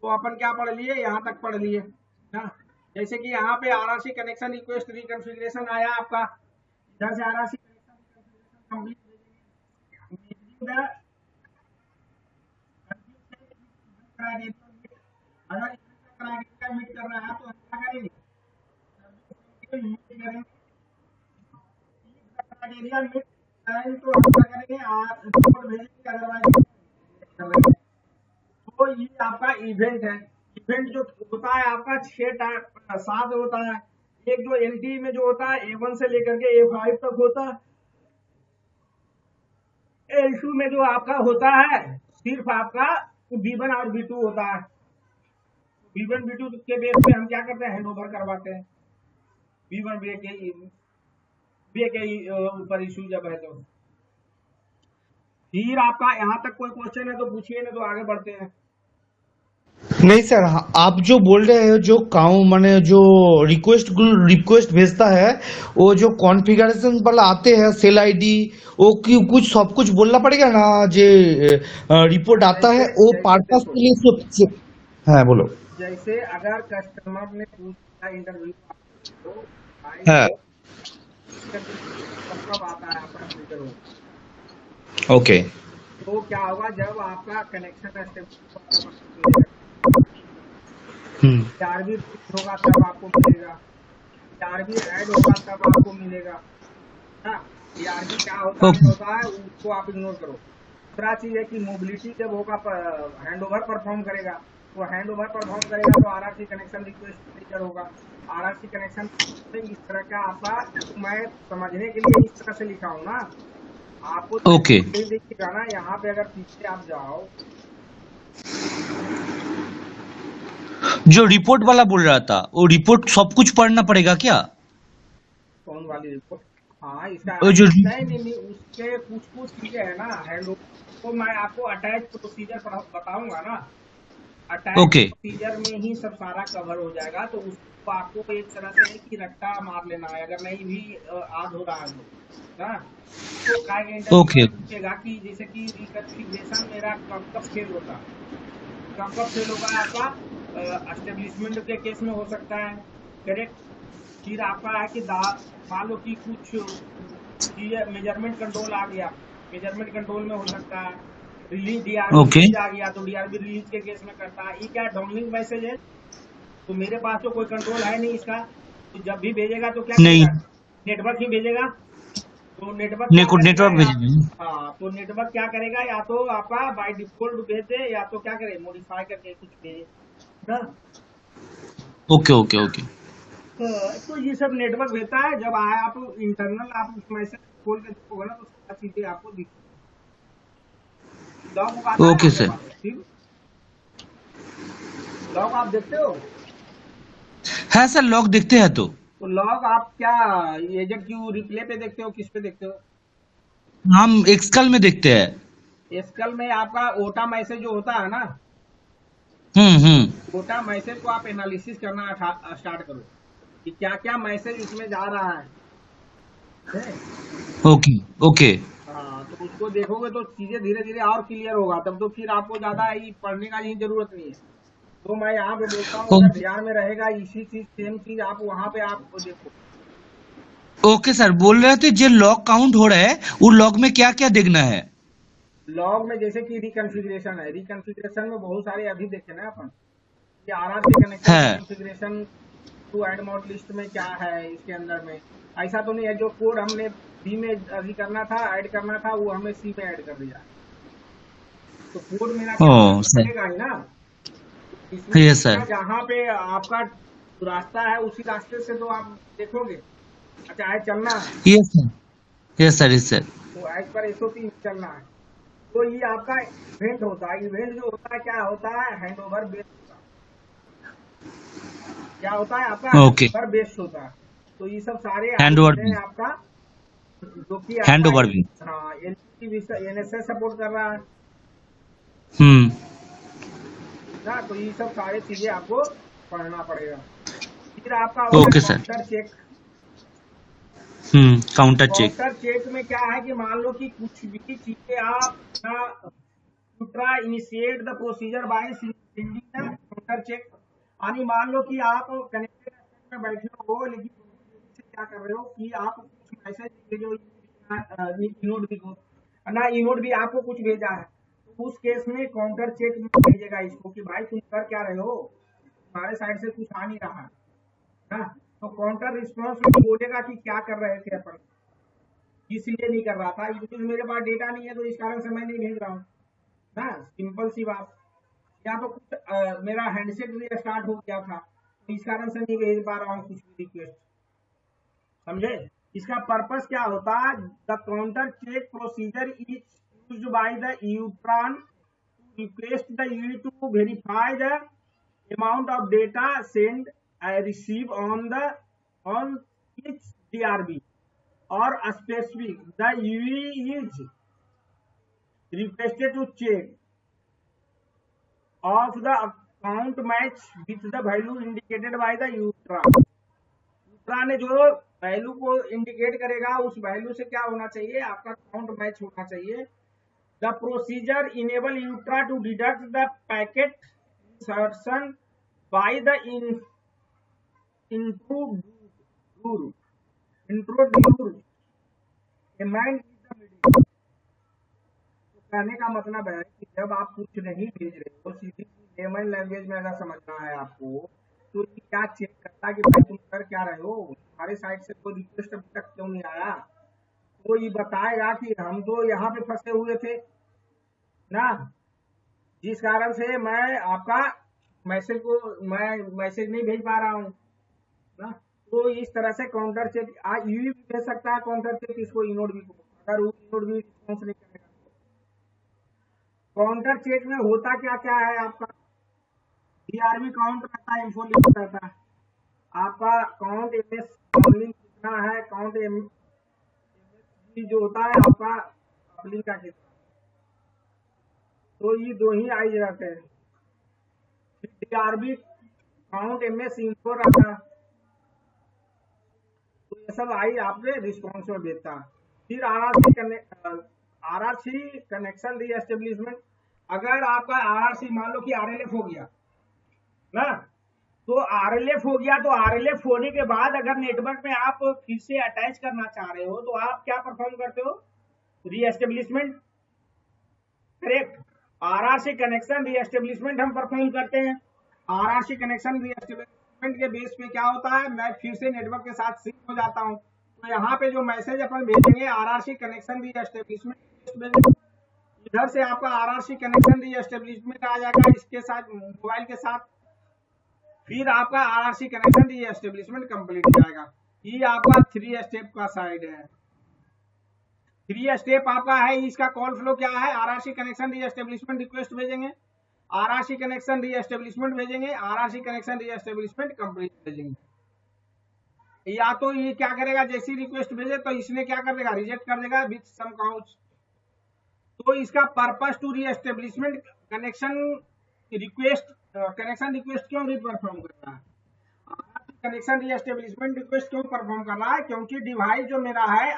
तो अपन क्या पढ़ लिए, यहाँ तक पढ़ लिए ना। जैसे कि यहाँ पे आरआरसी कनेक्शन रिक्वेस्ट रिकॉन्फ़िगरेशन आया आपका, इधर से आरआरसी कनेक्शन कंप्लीट अगर क्राइटेरिया मीट कर रहा है तो हम क्या करेंगे, क्राइटेरिया मीट तो हम क्या करेंगे, रिपोर्ट भेजेंगे, अदरवाइज। तो ये आपका इवेंट है। इवेंट जो होता है आपका 6-7 होता है। एक जो एलटी में जो होता है A1 से लेकर के A5 तक होता है। L2 में जो आपका होता है सिर्फ आपका V1 और V2 होता है। V1 V2 के बेस पे हम क्या करते हैं, हैंड ओवर करवाते हैं। V1 के ऊपर इशू जब है तो। फिर आपका यहाँ तक कोई क्वेश्चन है तो पूछिए, ना तो आगे बढ़ते हैं। नहीं सर, आप जो बोल रहे हो जो माने जो रिक्वेस्ट भेजता है, वो जो कॉन्फ़िगरेशन वाला आते हैं सेल आईडी, वो कुछ सब कुछ बोलना पड़ेगा ना। जे रिपोर्ट आता है वो पर्पस के लिए हाँ बोलो। जैसे अगर कस्टमर ने पूछा इंटरव्यू तो हाँ कब आता है आपका ट्रिगर होगा, ओके। तो क्या होगा जब आपका कनेक्शन आरबी होगा तब आपको मिलेगा, आरबी ऐड होगा तब आपको मिलेगा ना। आरबी क्या होता है उसको आप इग्नोर करो। दूसरा चीज है कि मोबिलिटी जब होगा हैंड ओवर परफॉर्म करेगा, तो हैंड ओवर परफॉर्म करेगा तो आरआरसी कनेक्शन रिक्वेस्ट ट्रिगर होगा। आरआरसी कनेक्शन इस तरह का आपका, मैं समझने के लिए इस तरह से लिखा हूँ ना आपको। ओके देखिएगा ना यहाँ पे, अगर पीछे आप जाओ जो रिपोर्ट वाला बोल रहा था, वो रिपोर्ट सब कुछ पढ़ना पड़ेगा क्या? कौन वाली रिपोर्ट? हाँ, इसका वो जो नहीं नहीं नहीं, उसके कुछ कुछ चीजें है ना हैंड ओवर, तो मैं आपको अटैच प्रोसीजर बताऊंगा ना। अटैच ओके प्रोसीजर में ही सब सारा कवर हो जाएगा, तो उसको आपको एक तरह से है कि रट्टा मार लेना है, अगर नहीं भी याद हो रहा है तो ना। तो का इंटरव्यू ओके में पूछेगा कि जैसे कि रिकन्फिग्रेशन मेरा कब कब फेल होता है, कब कब फेल होगा आपका, एस्टेब्लिशमेंट के केस में हो सकता है, करेक्ट। फिर आपका है कि मान लो कि कुछ मेजरमेंट कंट्रोल आ गया, मेजरमेंट कंट्रोल में हो सकता है। रिलीज डीआरबी ओके रिलीज आ गया तो डीआरबी रिलीज के केस में करता है। ये क्या डाउनलिंक मैसेज है, तो मेरे पास तो कोई कंट्रोल है नहीं इसका, तो जब भी भेजेगा तो क्या नहीं, करेगा, नेटवर्क ही भेजेगा। तो नेटवर्क क्या करेगा नेटवर्क या, भेजेंगे। हाँ तो नेटवर्क क्या करेगा, या तो आपका बाय डिफॉल्ट भेज दे, या तो क्या करे मॉडिफाई करके कुछ भेजे ना। Okay okay okay. तो ये सब नेटवर्क भेजता है, जब आए आप इंटरनल आप उस मैसेज खोल के देखोगे ना तो सारा चीजें आपको दिख, लॉग आता है ओके आपके सर। पास, ठीक, लॉग आप देखते हो। है सर, लॉग देखते हैं तो। तो लॉग आप क्या एजेंट क्यू रिप्ले पे देखते हो, किस पे देखते हो? हम एक्सकल में देखते हैं। एसक्यूएल में आपका ओटा मैसेज जो होता है ना, हम्म। ओटा मैसेज को आप एनालिसिस करना स्टार्ट करो कि क्या क्या मैसेज उसमें जा रहा है। ओके ओके हाँ, तो उसको देखोगे तो चीजें धीरे धीरे और क्लियर होगा, तब तो फिर आपको ज्यादा ही पढ़ने का ही जरूरत नहीं है। तो मैं यहाँ पे बोलता हूँ, अगर ध्यान में रहेगा इसी चीज सेम चीज आप वहां पे आप देखो। ओके सर, बोल रहे थे जो लॉग काउंट हो रहा है, वो लॉग में क्या क्या देखना है? लॉग में जैसे कि रिकन्फिग्रेशन है, रिकन्फिग्रेशन में बहुत सारे अभी देखे ना अपन, कि आरआर के कनेक्शन है। रिकन्फिग्रेशन टू एड मॉड लिस्ट में क्या है इसके अंदर में। ऐसा तो नहीं है जो कोड हमने बी में अभी करना था, ऐड करना था, वो हमने सी में ऐड कर दिया, तो कोड मेरा ओ क्या होगा, सर। बनेगा ही ना। इसमें यस सर। जहाँ पे आपका रास्ता है उसी रास्ते से तो आप देखोगे, अच्छा है चलना है, yes sir. Yes sir, yes sir. तो एज पर एसओपी चलना है। तो ये आपका इवेंट होता है, इवेंट जो होता है क्या होता है, हैंड ओवर बेस्ड होता है। क्या होता है आपका हैंड ओके। ओवर बेस्ड होता है। तो ये सब सारे आगे हैंड ओवर चीजें भी। हैं आपका, जो कि हैंड आपका ओवर भी। हाँ एनएसएस सपोर्ट कर रहा है हम्म। ना। तो ये सब सारे चीजें आपको पढ़ना पड़ेगा। फिर आपका होगा okay sir. Counter check. Counter check. Counter check में क्या है कि मान लो कि कुछ भी चीजें आप ना, to try initiate the procedure by sending the counter check। यानी मान लो कि आप कनेक्टेड स्टेट में बैठे हो, लेकिन से क्या कर रहे हो कि आप कुछ मैसेज भेजो इनोड भी को ना, इनोड भी आपको कुछ भेजा है, तो उस केस में काउंटर चेक भेजेगा इसको कि भाई तुम कर क्या रहे हो, तुम्हारे साइड से कुछ आ नहीं रहा है ना। तो काउंटर रिस्पॉन्स में बोलेगा कि क्या कर रहे थे अपन, इसलिए नहीं कर रहा था, क्योंकि मेरे पास डेटा नहीं है तो इस कारण से मैं नहीं भेज रहा हूँ ना, सिंपल सी बात। या तो कुछ मेरा हैंडसेट भी स्टार्ट हो गया था तो इस कारण से नहीं भेज पा रहा हूँ कुछ भी रिक्वेस्ट, समझे। इसका पर्पस क्या होता है, the counter check procedure is used by the EUTRAN to request the UE to verify the amount of data send receive on each DRB or specific the UE is requested to check of the account match with the value indicated by the UTRA। UTRA ने जो value को indicate करेगा उस value से क्या होना चाहिए, आपका अकाउंट मैच होना चाहिए। The procedure enable EUTRA to deduct the packet insertion by the introduce. तो कहने का मतलब है कि जब आप कुछ नहीं भेज रहे हो, सीधी लेमन लैंग्वेज में अगर समझना है आपको, तो ये क्या चेक करता है कि भाई तुम कर क्या रहे हो, तुम्हारे साइड से कोई रिक्वेस्ट अभी तक क्यों नहीं आया। तो ये बताएगा कि हम तो यहाँ पे फंसे हुए थे ना, जिस कारण से मैं आपका मैं मैसेज नहीं भेज पा रहा हूँ ना। तो इस तरह से काउंटर चेक यू भी भेज सकता है, काउंटर चेक इसको इनोड भी को, अगर वो इनोड भी रिस्पॉन्स नहीं करेगा। काउंटर चेक में होता क्या क्या है आपका, DRB काउंट रहता है, इंफो लिंक रहता है, आपका काउंट एमएस डाउनलिंक कितना है, काउंट एमएसजी जो होता है आपका अपलिंक का कितना, तो ये दो ही आई रहते हैं। DRB काउंट एमएस इंफो रहता है, तो ये सब आई आपने रिस्पॉन्स में भेजता है। फिर आरआरसी कनेक्शन री एस्टेब्लिशमेंट, अगर आपका आरआरसी मान लो कि आरएलएफ हो गया ना, तो आरएलएफ हो गया, तो आरएलएफ होने के बाद अगर नेटवर्क में आप फिर से अटैच करना चाह रहे हो, तो आप क्या परफॉर्म करते हो, री एस्टेब्लिशमेंट, करेक्ट। आरआरसी कनेक्शन री एस्टेब्लिशमेंट हम परफॉर्म करते हैं। आरआरसी कनेक्शन री एस्टेब्लिशमेंट के बेस पे क्या होता है, मैं फिर से नेटवर्क के साथ सिंक हो जाता हूँ, तो यहाँ पे जो मैसेज अपन भेजेंगे आरआरसी कनेक्शन री एस्टेब्लिशमेंट, इधर से आपका आरआरसी कनेक्शन री एस्टेब्लिशमेंट आ जाएगा इसके साथ, मोबाइल के साथ, फिर आपका आरआरसी कनेक्शन री एस्टेब्लिशमेंट कंप्लीट हो जाएगा। ये आपका 3 स्टेप का साइड है। 3 स्टेप आपका है, इसका कॉल फ्लो क्या है, आरआरसी कनेक्शन री एस्टेब्लिशमेंट रिक्वेस्ट भेजेंगे, आरआरसी कनेक्शन री एस्टेब्लिशमेंट भेजेंगे, आरआरसी कनेक्शन री एस्टेब्लिशमेंट कंप्लीट भेजेंगे। या तो ये क्या करेगा, जैसी रिक्वेस्ट भेजे तो इसने क्या कर देगा, रिजेक्ट कर देगा विथ सम काउंट। तो इसका पर्पस टू री एस्टेब्लिशमेंट क्यों परफॉर्म कर रहा है, कनेक्शन री एस्टेब्लिशमेंट रिक्वेस्ट क्यों परफॉर्म कर रहा है, क्योंकि डिवाइस जो मेरा है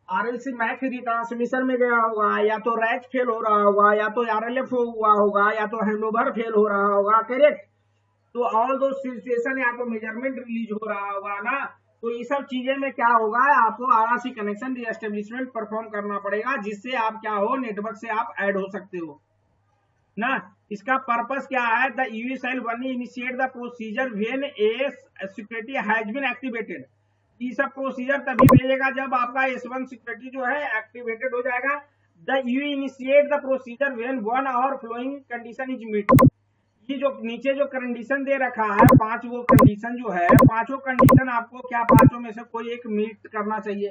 आरएलसी मैक रिट्रांसमिशन में गया होगा, या तो रैच फेल हो रहा होगा, या तो आरएलएफ हुआ होगा, या तो हैंडओवर फेल हो रहा होगा, करेक्ट। तो ऑल दो सिचुएशन, या तो मेजरमेंट रिलीज हो रहा होगा ना, तो ये सब चीजें में क्या होगा, आपको आरआरसी कनेक्शन री एस्टेब्लिशमेंट परफॉर्म करना पड़ेगा, जिससे आप क्या हो, नेटवर्क से आप ऐड हो सकते हो ना। इसका पर्पस क्या है, the UE cell one initiate the procedure when a security has been activated. ये सब प्रोसीजर तभी भेजेगा जब आपका S1 सिक्योरिटी जो है एक्टिवेटेड हो जाएगा। The UV initiate the procedure when one और फ्लोइंग कंडीशन इज मीट। ये जो नीचे जो कंडीशन दे रखा है, 5 वो कंडीशन जो है, पांचों कंडीशन आपको क्या, पांचों में से कोई एक मीट करना चाहिए।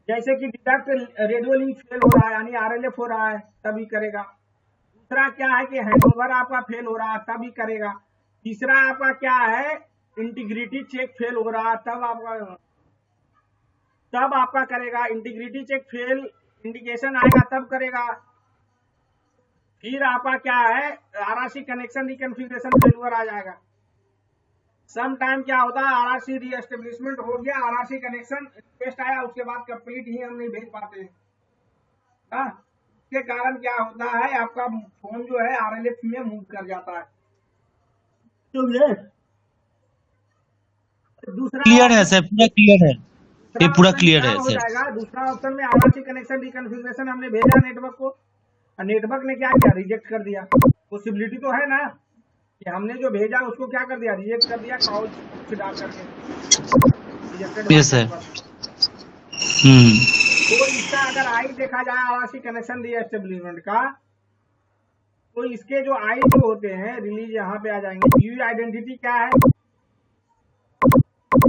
जैसे कि डिडक्ट रेडियो लिंक फेल हो रहा है, यानी आरएलएफ हो रहा है, तभी करेगा। दूसरा क्या है कि हैंडओवर आपका फेल हो रहा है, तभी करेगा। तीसरा आपका क्या है, इंटीग्रिटी चेक फेल हो रहा है, तब आपका करेगा। इंटीग्रिटी चेक फेल इंडिकेशन आएगा तब करेगा। फिर आपका क्या है, आरआरसी कनेक्शन रिकॉन्फ़िगरेशन फेलियर आ जाएगा। सम टाइम क्या होता है, आरआरसी री एस्टेब्लिशमेंट हो गया, आरआरसी कनेक्शन रिक्वेस्ट आया, उसके बाद कंप्लीट ही हम नहीं भेज पाते हैं। इसके कारण क्या होता है, आपका फोन जो है आरएलएफ में मूव कर जाता है। समझे? दूसरा क्लियर है सर, पूरा क्लियर है, ये पूरा क्लियर है हो सर। जाएगा। दूसरा ऑप्शन में आरआरसी कनेक्शन रिकॉन्फ़िगरेशन हमने भेजा नेटवर्क को, नेटवर्क ने क्या किया, रिजेक्ट कर दिया। पॉसिबिलिटी तो है ना कि हमने जो भेजा उसको क्या कर दिया, रिजेक्ट कर दिया, काउच डाल करके रिजेक्टेड। Yes sir. तो इसका अगर आई देखा जाए आरआरसी कनेक्शन री एस्टेब्लिशमेंट का, तो इसके जो आई जो होते हैं रिलीज यहाँ पे आ जाएंगे। यूवी आइडेंटिटी क्या है,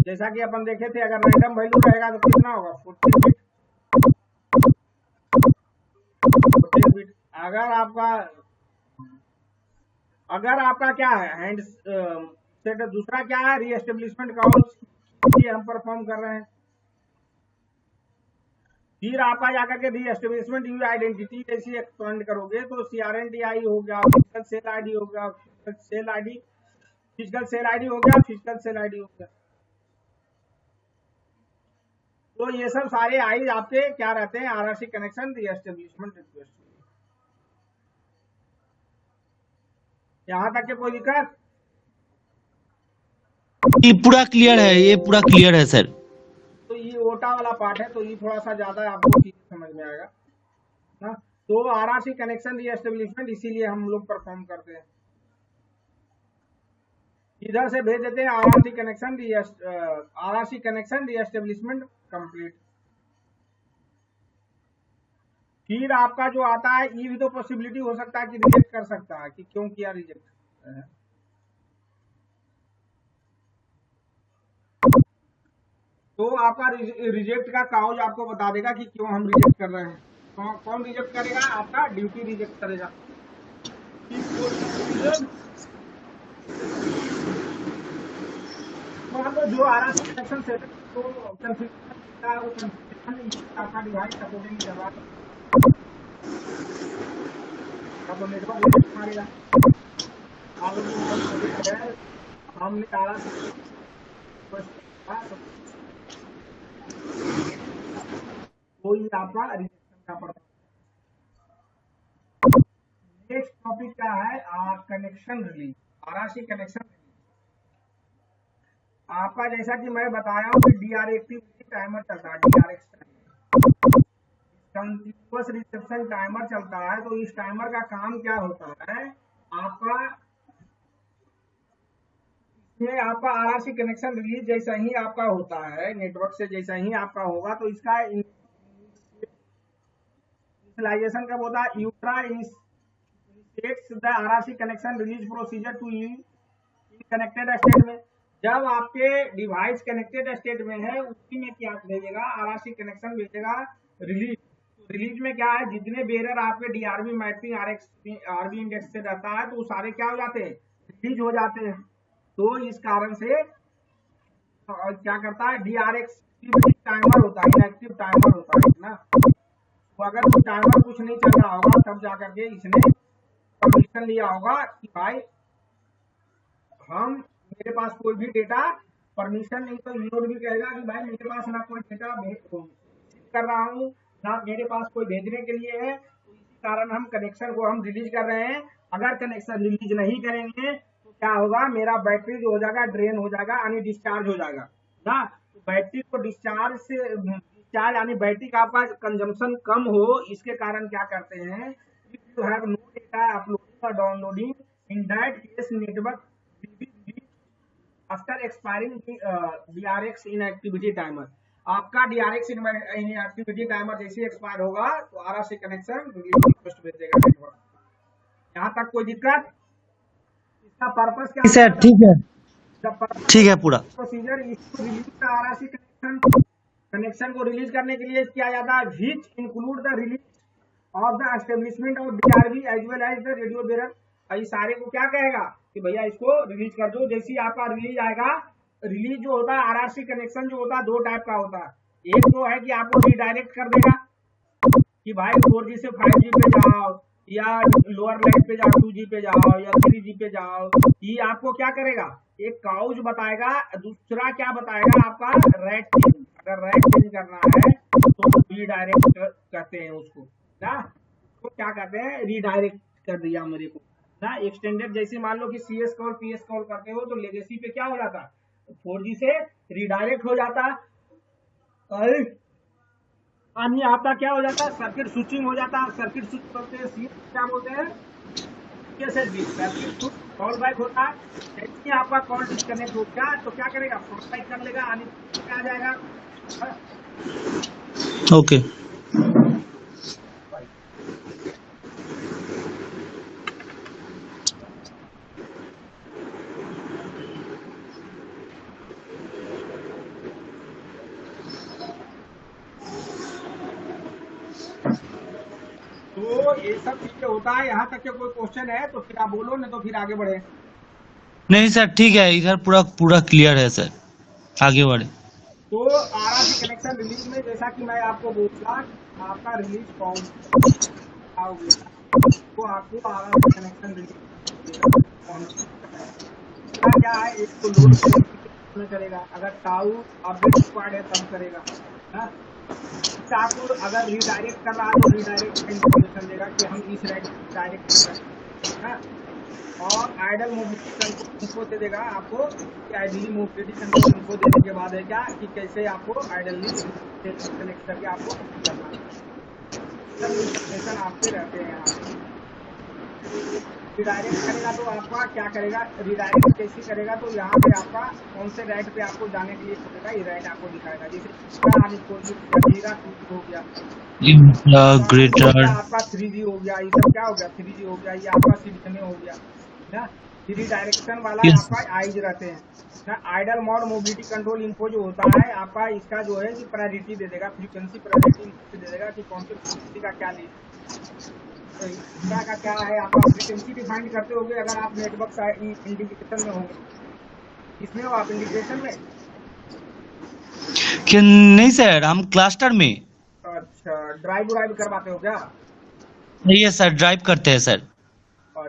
जैसा कि अपन देखे थे, अगर रैंडम वैल्यू रहेगा तो कितना होगा, 14 बिट। अगर आपका क्या है हैंड सेट, दूसरा क्या है, री एस्टेब्लिशमेंट काउंट हम परफॉर्म कर रहे हैं। फिर आपका जाकर के री एस्टेब्लिशमेंट यूवी आइडेंटिटी जैसी एक्सपेंड करोगे तो CRNTI हो गया, फिजिकल सेल आईडी हो गया, फिजिकल सेल आईडी हो गया। तो ये सब सारे आई आपके क्या रहते हैं, आरआरसी कनेक्शन री एस्टेब्लिशमेंट रिक्वेस्ट। यहाँ तक के कोई दिक्कत? ये पूरा क्लियर है, ये पूरा क्लियर है सर। तो ये ओटा वाला पार्ट है, तो ये थोड़ा सा ज्यादा आपको चीज समझ में आएगा ना। तो आरआरसी कनेक्शन री एस्टेब्लिशमेंट इसीलिए हम लोग परफॉर्म करते हैं। इधर से भेज देते हैं आरआरसी कनेक्शन री एस्टेब्लिशमेंट कंप्लीट। फिर आपका जो आता है, ये भी तो पॉसिबिलिटी हो सकता है कि रिजेक्ट कर सकता है, कि क्यों किया रिजेक्ट। तो आपका रिजेक्ट का काउज आपको बता देगा कि क्यों हम रिजेक्ट कर रहे हैं। कौन रिजेक्ट करेगा, आपका ड्यूटी रिजेक्ट करेगा। मान लो जो आरआरसी कनेक्शन सेटअप तो कॉन्फ़िगरेशन है वो कॉन्फ़िगरेशन आपका डिवाइस अकॉर्डिंग करवा तो नेटवर्क मारेगा। मान लो कि मेरा प्रोजेक्ट है, हमने आरआरसी कोई आपका रिजेक्शन का पड़ता है। नेक्स्ट टॉपिक क्या है, connection release, RRC connection release. आपका जैसा कि मैं बताया हूँ कि डीआर एक्टिविटी टाइमर चलता है, डीआरएक्स कंटिन्यूअस रिसेप्शन टाइमर चलता है। तो इस टाइमर का काम क्या होता है, आपका इसमें आपका आरआरसी कनेक्शन रिलीज जैसा ही आपका होता है, नेटवर्क से जैसा ही आपका होगा तो इसका इनिशियलाइजेशन कब होता है, EUTRA initiates the RRC connection release procedure to in connected state में। जब आपके डिवाइस कनेक्टेड स्टेट में है उसी में क्या भेजेगा, आरआरसी कनेक्शन भेजेगा रिलीज। रिलीज में क्या है, जितने बेरर आपके डीआरबी मैपिंग आरबी इंडेक्स से रहता है तो वो सारे क्या हो जाते हैं, रिलीज हो जाते हैं। तो इस कारण से क्या करता है, डीआरएक्स टाइमर होता है, इनएक्टिव टाइमर होता है ना। तो अगर वो टाइमर कुछ नहीं चल रहा होगा तब जाकर के इसने परमिशन लिया होगा कि भाई हम मेरे पास कोई भी डेटा परमिशन नहीं, तो इनोड भी कहेगा कि भाई मेरे पास ना कोई डेटा कर रहा हूँ ना मेरे पास कोई भेजने के लिए है, तो इसी कारण हम कनेक्शन को हम रिलीज कर रहे हैं। अगर कनेक्शन रिलीज नहीं करेंगे तो क्या होगा, मेरा बैटरी जो हो जाएगा ड्रेन हो जाएगा यानी डिस्चार्ज हो जाएगा ना। तो बैटरी को डिस्चार्ज यानी बैटरी का आपका कंजम्पशन कम हो, इसके कारण क्या करते हैं, if you have no data uploading और downloading in that case network after expiring DRX inactivity timer. आपका डीआरएक्स इनएक्टिविटी टाइमर जैसे एक्सपायर होगा तो आरआरसी कनेक्शन रिक्वेस्ट भेज देगा नेटवर्क। यहाँ तक कोई दिक्कत, इसका पर्पस क्या सर है, ठीक है, ठीक है पूरा प्रोसीजर इसको रिलीज आरआरसी कनेक्शन को रिलीज करने के लिए किया जाता है, which include the release of the establishment of DRB as well as the radio bearer. इस सारे को क्या कहेगा कि भैया इसको रिलीज कर दो। जैसे ही आपका रिलीज आएगा, रिलीज जो होता है आरआरसी कनेक्शन जो होता है दो टाइप का होता है। एक तो है कि आपको रिडायरेक्ट कर देगा कि भाई 4G से 5G पे जाओ या लोअर लाइन पे जाओ, 2G पे जाओ या 3G पे जाओ। ये आपको क्या करेगा, एक काउज बताएगा, दूसरा क्या बताएगा आपका रैट चेंज। अगर रैट चेंज करना है तो रीडायरेक्ट करते हैं उसको ना, तो क्या कहते हैं, रीडायरेक्ट कर दिया मेरे को ना। एक्सटेंडेड जैसे मान लो कि CS कॉल PS कॉल करते हो तो लेगेसी पे क्या हो जाता, 4G से रीडायरेक्ट हो जाता है। यानी आपका क्या हो जाता है, सर्किट स्विचिंग हो जाता है। सर्किट स्विच करते हैं, क्या बोलते हैं, सर्किट स्विच कॉल बैक होता है। जैसे ही आपका कॉल डिस्कनेक्ट हो गया तो क्या करेगा, कॉल बैक कर लेगा, यानी क्या आ जाएगा। ओके तो ये सब चीजें होता है। यहाँ तक के कोई क्वेश्चन है तो फिर आप बोलो, नहीं तो फिर आगे बढ़े। नहीं सर ठीक है, इधर पूरा पूरा क्लियर है सर, आगे बढ़े। तो आरआरसी कनेक्शन रिलीज में जैसा कि मैं आपको बोला, आपका रिलीज फॉर्म तो आपको आरआरसी कनेक्शन रिलीज क्या है, एक तो लोड करेगा, अगर टाउ अपडेट रिक्वायर्ड है तब करेगा ना। आपको अगर रीडायरेक्ट कर रहा है तो रीडायरेक्ट का इंफॉर्मेशन देगा कि हम इस डायरेक्ट कर, और आइडल मोबिलिटी कंट्रोल इनको दे देगा आपको कि आइडली मोबिलिटी कंट्रोल इनको देने के बाद है क्या कि कैसे आपको आइडली कनेक्ट करके आपको करना है। इंफॉर्मेशन आपके रहते हैं यहाँ। रिडायरेक्ट करेगा तो आपका क्या करेगा, रिडायरेक्ट कैसे करेगा, तो यहाँ पे आपका कौन से राइट पे आपको जाने के लिए बोलेगा, ये राइट आपको दिखाएगा। जैसे हो गया ग्रेटर आपका 3G हो गया, ये सब क्या हो गया, 3G हो गया, ये आपका CDMA हो गया ना। रिडायरेक्शन वाला आपका आइज रहते हैं ना। Idle mode mobility control info जो होता है आपका, इसका जो है कि प्रायोरिटी दे देगा, फ्रीक्वेंसी प्रायोरिटी दे देगा कि कौन सी फ्रीक्वेंसी का क्या लीड ईटा का क्या है, आपका फ्रीक्वेंसी डिफाइन करते होगे अगर आप नेटवर्क इंटीग्रेशन में होंगे। किसमें हो आप इंटीग्रेशन में? कि नहीं सर, हम क्लस्टर में। अच्छा, ड्राइव व्राइव करवाते हो क्या? नहीं है सर, ड्राइव करते हैं सर। और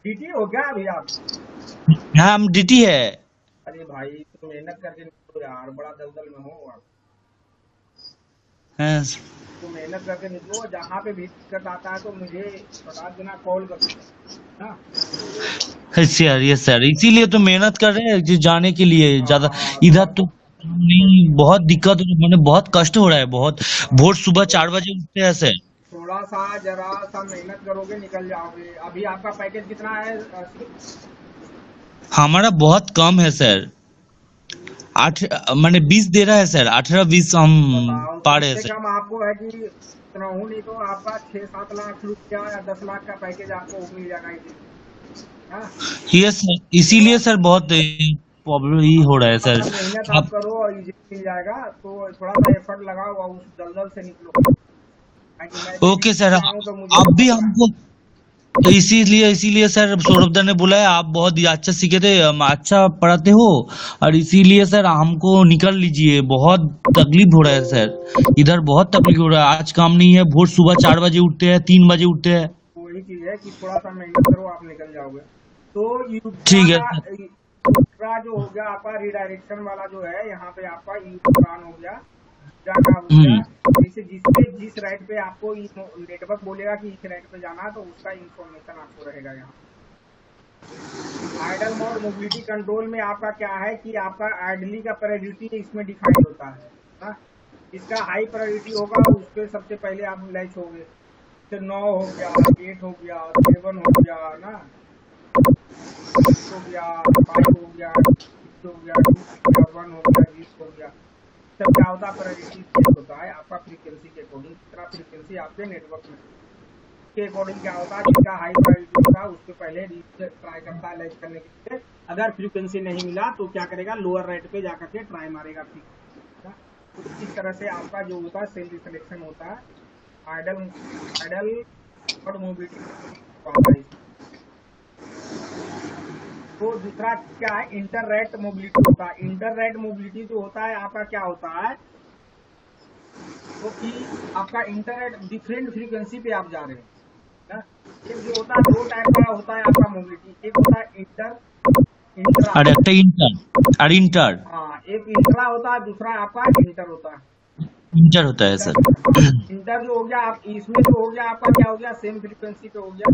डीटी हो क्या अभी आप? हाँ, हम डीटी है। अरे भाई तो मेहनत करके निकलो यार, बड़ा दलदल में हो आप। हाँ, तो मेहनत करके निकलो, जहाँ पे भी दिक्कत आता है तो मुझे बता देना, कॉल कर ना। सर ये सर इसीलिए तो मेहनत कर रहे हैं कि जाने के लिए ज्यादा। हाँ इधर थोड़ा तो नहीं, बहुत दिक्कत हो, मैंने बहुत कष्ट हो रहा है बहुत। हाँ, भोर सुबह 4 बजे उठते हैं सर। थोड़ा सा जरा सा मेहनत करोगे निकल जाओगे। अभी आपका पैकेज कितना है हमारा बहुत कम है सर। आठ मैंने 20 दे रहा है सर, 18-20 हम बताओ, पा कम रहे हैं से सर। कम आपको है कि इतना हूँ, नहीं तो आपका 6-7 लाख रुपया या 10 लाख का पैकेज आपको मिल जाएगा इसी। हाँ, ये सर इसीलिए थोड़ा सर बहुत प्रॉब्लम ही हो रहा है थोड़ा सर। सा मेहनत आप आप करो और इजी मिल जाएगा। तो थोड़ा सा एफर्ट लगाओ और उस दलदल से निकलो, ताकि मैं भी ओके बीच सर, में आऊँ तो मुझे आप भी पता है। हमको इसीलिए सर सौरभ दा ने बोला है, आप बहुत ही अच्छा सीखे थे, अच्छा पढ़ाते हो। और इसीलिए सर हमको निकल लीजिए, बहुत तकलीफ हो रहा है सर। इधर बहुत तकलीफ हो रहा है, आज काम नहीं है। भोर सुबह 4 बजे उठते हैं, 3 बजे उठते हैं। वही चीज है कि थोड़ा सा मेहनत करो, आप निकल जाओगे। तो यूट्रा ठीक है का सर। यूट्रा जो हो गया आपका रिडायरेक्शन वाला जो है, यहाँ पे आपका यूट्रान हो गया, यूट्रा का हो गया। हम्म। जैसे जिसपे जिस राइट पे आपको नेटवर्क बोलेगा कि इस राइट पे जाना है, तो उसका इंफॉर्मेशन आपको रहेगा यहाँ। आइडल मोड मोबिलिटी कंट्रोल में आपका क्या है कि आपका आइडली का प्रायोरिटी इसमें डिफाइन होता है ना। इसका हाई प्रायोरिटी होगा, उस पर सबसे पहले आप लैच होगे। तो 9 हो गया, 8 हो गया, 7 हो गया ना, हो गया, 5 हो गया, 6 हो गया, 2 हो गया, 1 हो गया, 0 हो गया। सब क्या होता है, प्रायोरिटी सेट होता है आपका फ्रीक्वेंसी के अकॉर्डिंग। कितना फ्रीक्वेंसी आपके नेटवर्क में के अकॉर्डिंग क्या होता है, जिसका हाई प्रायोरिटी होता है उसके पहले रीच ट्राई करता है लैच करने के लिए। अगर फ्रीक्वेंसी नहीं मिला तो क्या करेगा, लोअर राइट पे जाकर के ट्राई मारेगा फ्रीक्वेंसी। तो इस तरह से आपका जो होता है सेल्फ सिलेक्शन होता है। आइडल आइडल और मोबिलिटी। तो दूसरा क्या है, इंटररेट मोबिलिटी होता है। इंटररेट मोबिलिटी जो होता है आपका क्या होता है, तो कि आपका इंटररेट डिफरेंट फ्रीक्वेंसी पे आप जा रहे हैं ना। एक जो होता है, दो टाइप का होता है आपका मोबिलिटी। एक होता है इंट्रा। और एक इंटर और इंटर हाँ, एक इंट्रा होता है, दूसरा आपका इंटर होता है। इंटर होता है इंटर सर। इंटर जो हो गया आप इसमें जो हो गया आपका क्या हो गया, सेम फ्रीक्वेंसी पे हो गया।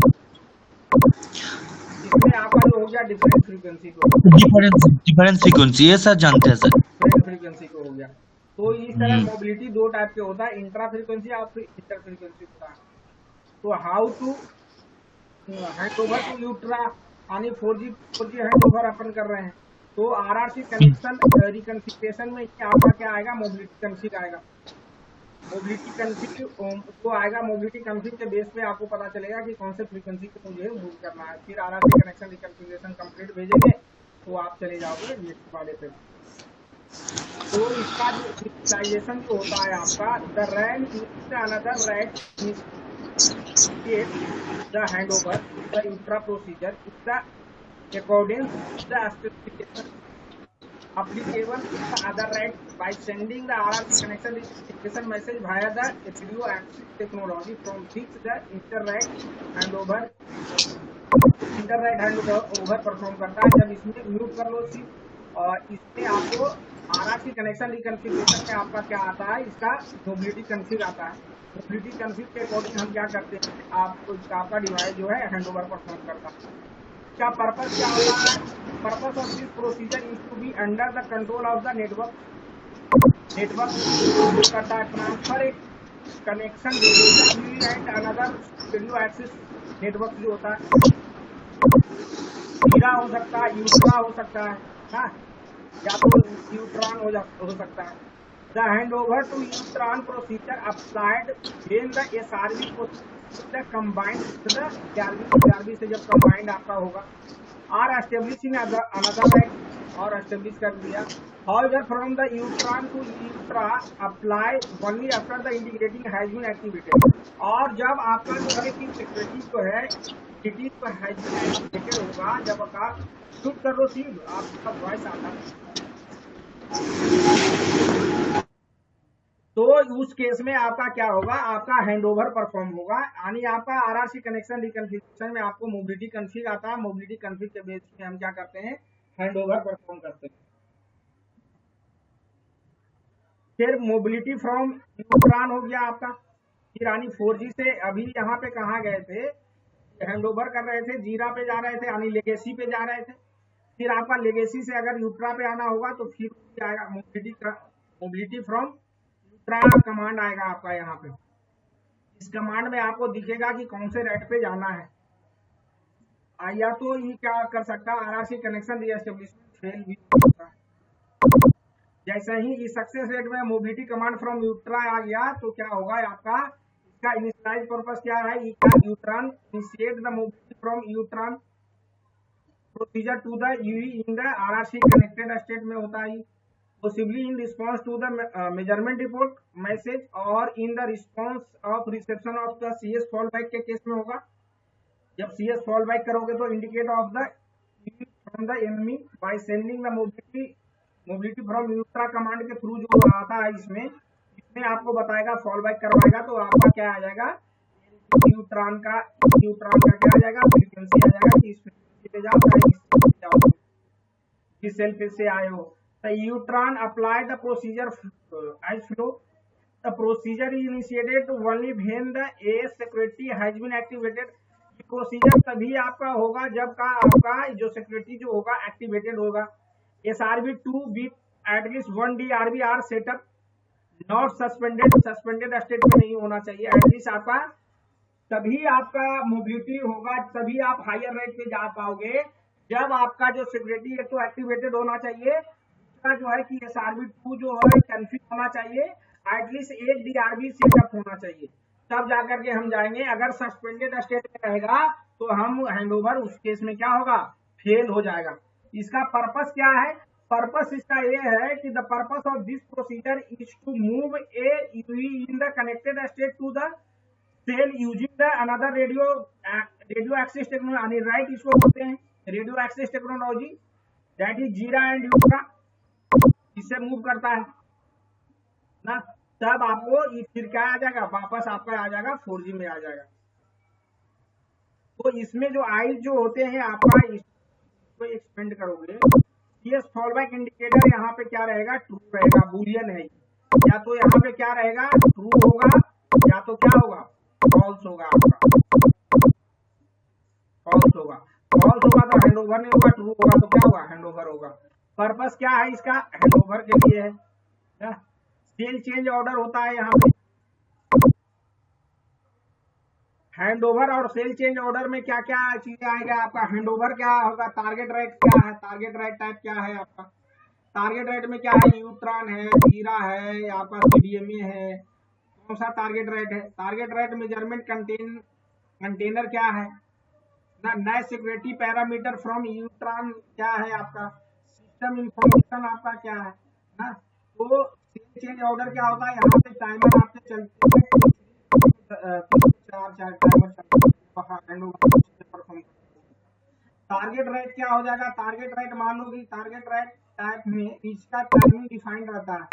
इसमें आपका जो हो गया डिफरेंट फ्रीक्वेंसी पे हो गया। डिफरेंस डिफरेंस फ्रीक्वेंसी, ये सर जानते हैं सर। डिफरेंट फ्रीक्वेंसी पे हो गया। तो इस तरह हम्म। मोबिलिटी दो टाइप के होता है, इंट्रा फ्रीक्वेंसी और फिर इंटर फ्रीक्वेंसी होता है। तो how to hand over to EUTRA, यानी 4G हैंड ओवर अपन कर रहे हैं। तो आरआरसी कनेक्शन रिकन्फिग्रेशन में आपका क्या आएगा, मोबिलिटी कन्फिग आएगा। मोबिलिटी कन्फिग तो आएगा, मोबिलिटी कन्फिग के बेस पे आपको पता चलेगा कि कौन से फ्रीक्वेंसी को मुझे मूव करना है। फिर आरआरसी कनेक्शन रिकन्फिग्रेशन कंप्लीट भेजेंगे तो आप चले जाओगे नेक्स्ट वाले पे। तो इसका जो इनिशियलाइजेशन जो होता है आपका, the RAN use another RAT initiate the handover, the intra procedure is the accordance to the specification applicable to the other right by sending the RRC connection identification message via the radio access technology from which the inter RAT handover perform करता है। जब इसमें mute कर लो सिर्फ, और इसमें आपको RRC connection रिकन्फिग्रेशन में आपका क्या आता है, इसका मोबिलिटी कन्फिग आता है। मोबिलिटी कन्फिग के अकॉर्डिंग हम क्या करते हैं, आपको आपका डिवाइस जो है हैंडओवर परफॉर्म करता है। क्या पर्पस क्या होता है, purpose of this procedure is to be under the control of the network करता है ट्रांसफर एक connection and another radio access network जो होता है, हीरा हो सकता है, यूट्रा हो सकता है ना, या तो यूट्रॉन हो सकता है। The hand over to EUTRAN procedure applied when the SRB procedure combined the ARB से जब कंबाइंड आपका होगा। आर एस्टेब्लिशिंग अनदर राइट, और एस्टेब्लिश कर दिया However, from the neutron to ultra apply only after the integrating has been activated. और जब आपका जो है कि सिक्योरिटी जो है इंटीग्रिटी जो हैज बीन एक्टिवेटेड होगा, जब आपका शूट कर लो सीध, आपका वॉइस आता है, तो उस केस में आपका क्या होगा, आपका हैंडओवर परफॉर्म होगा। यानी आपका आरआरसी कनेक्शन रिकॉन्फ़िगरेशन में आपको मोबिलिटी कॉन्फ़िग आता है, मोबिलिटी कॉन्फ़िग के बेस में हम क्या करते हैं, हैंडओवर परफॉर्म करते हैं। फिर मोबिलिटी फ्रॉम न्यूट्रॉन हो गया आपका। फिर यानी 4G से अभी यहाँ पे कहाँ गए थे, हैंडओवर कर रहे थे, जीरा पे जा रहे थे, यानी लेगेसी पे जा रहे थे। फिर आपका लेगेसी से अगर यूट्रा पे आना होगा तो फिर आएगा मोबिलिटी फ्रॉम यूट्रा कमांड आएगा आपका यहाँ पे। इस कमांड में आपको दिखेगा कि कौन से रेट पे जाना है। या तो ये क्या कर सकता है, आरआरसी कनेक्शन रीएस्टेब्लिशमेंट फेल भी हो सकता है। जैसे ही इस सक्सेस रेट में मोबिलिटी कमांड फ्रॉम यूट्रा आ गया तो क्या होगा आपका, इसका इनिशियलाइज पर्पस क्या है, UTRAN initiate the mobility from UTRAN procedure to the UE in the RRC connected state में होता है, possibly in response to the measurement report message और in the response of reception of the CS fallback के case में होगा। जब CS fallback करोगे तो indicate of the from the enemy by sending the mobility from ultra command के through जो आता है, इसमें आपको बताएगा फॉलबैक करवाएगा, तो आपका क्या आ जाएगा, न्यूट्रॉन का क्या आ जाएगा, फ्रीक्वेंसी आ जाएगा कि इस फ्रीक्वेंसी पे जाओ, किस सेल पे से आए हो। The neutron apply the procedure as flow. The procedure is initiated only when the AS security has been activated. Procedure तभी आपका होगा जब का आपका जो सिक्योरिटी जो होगा एक्टिवेटेड होगा। SRV2 with at least 1 DRBR setup, not suspended state में नहीं होना चाहिए। एटलीस्ट आपका तभी आपका मोबिलिटी होगा, तभी आप हायर रेट पे जा पाओगे जब आपका जो सिक्योरिटी है तो एक्टिवेटेड होना चाहिए, जो है कि SRV2 जो है कन्फिग होना चाहिए, एटलीस्ट 1 DRB सेटअप होना चाहिए, तब जाकर के हम जाएंगे। अगर सस्पेंडेड स्टेट में रहेगा तो हम हैंडओवर उस केस में क्या होगा, फेल हो जाएगा। इसका पर्पस क्या है, पर्पस इसका ये है कि the purpose of this procedure is to move a UE in the connected state to the cell using the another radio access technology, right, इसको बोलते हैं radio access technology, that is GERAN and UTRA, इससे move करता है ना। तब आपको फिर क्या आ जाएगा, वापस आपका आ जाएगा 4G में आ जाएगा। तो इसमें जो आइज जो होते हैं आपका, इसको एक्सपेंड करोगे, ये फॉलबैक इंडिकेटर यहाँ पे क्या रहेगा, ट्रू रहेगा, बुलियन है, या तो यहाँ पे क्या रहेगा, ट्रू होगा, या तो क्या होगा, फॉल्स होगा। आपका फॉल्स होगा तो हैंडओवर नहीं होगा, ट्रू होगा तो क्या होगा, हैंडओवर होगा। पर्पस क्या है इसका, हैंडओवर के लिए है ना। सेल चेंज ऑर्डर होता है यहाँ पे, हैंडओवर और सेल चेंज ऑर्डर में क्या क्या चीजें आएगा आपका। हैंडओवर क्या होगा, टारगेट रेट क्या है, टारगेट रेट टाइप क्या है आपका, टारगेट रेट में क्या है, न्यूट्रॉन है, जीरा है, आपका CDMA है, कौन सा टारगेट रेट है। टारगेट रेट मेजरमेंट कंटेनर क्या है ना, नए सिक्योरिटी पैरामीटर फ्रॉम न्यूट्रॉन क्या है आपका, सिस्टम इंफॉर्मेशन आपका क्या है ना। तो सेल चेंज ऑर्डर क्या होता है, यहाँ पे टाइमर आपके चलते टारगेट रेट क्या हो जाएगा, टारगेट रेट मान लो कि टारगेट रेट टाइप में इसका टाइमिंग डिफाइंड रहता है,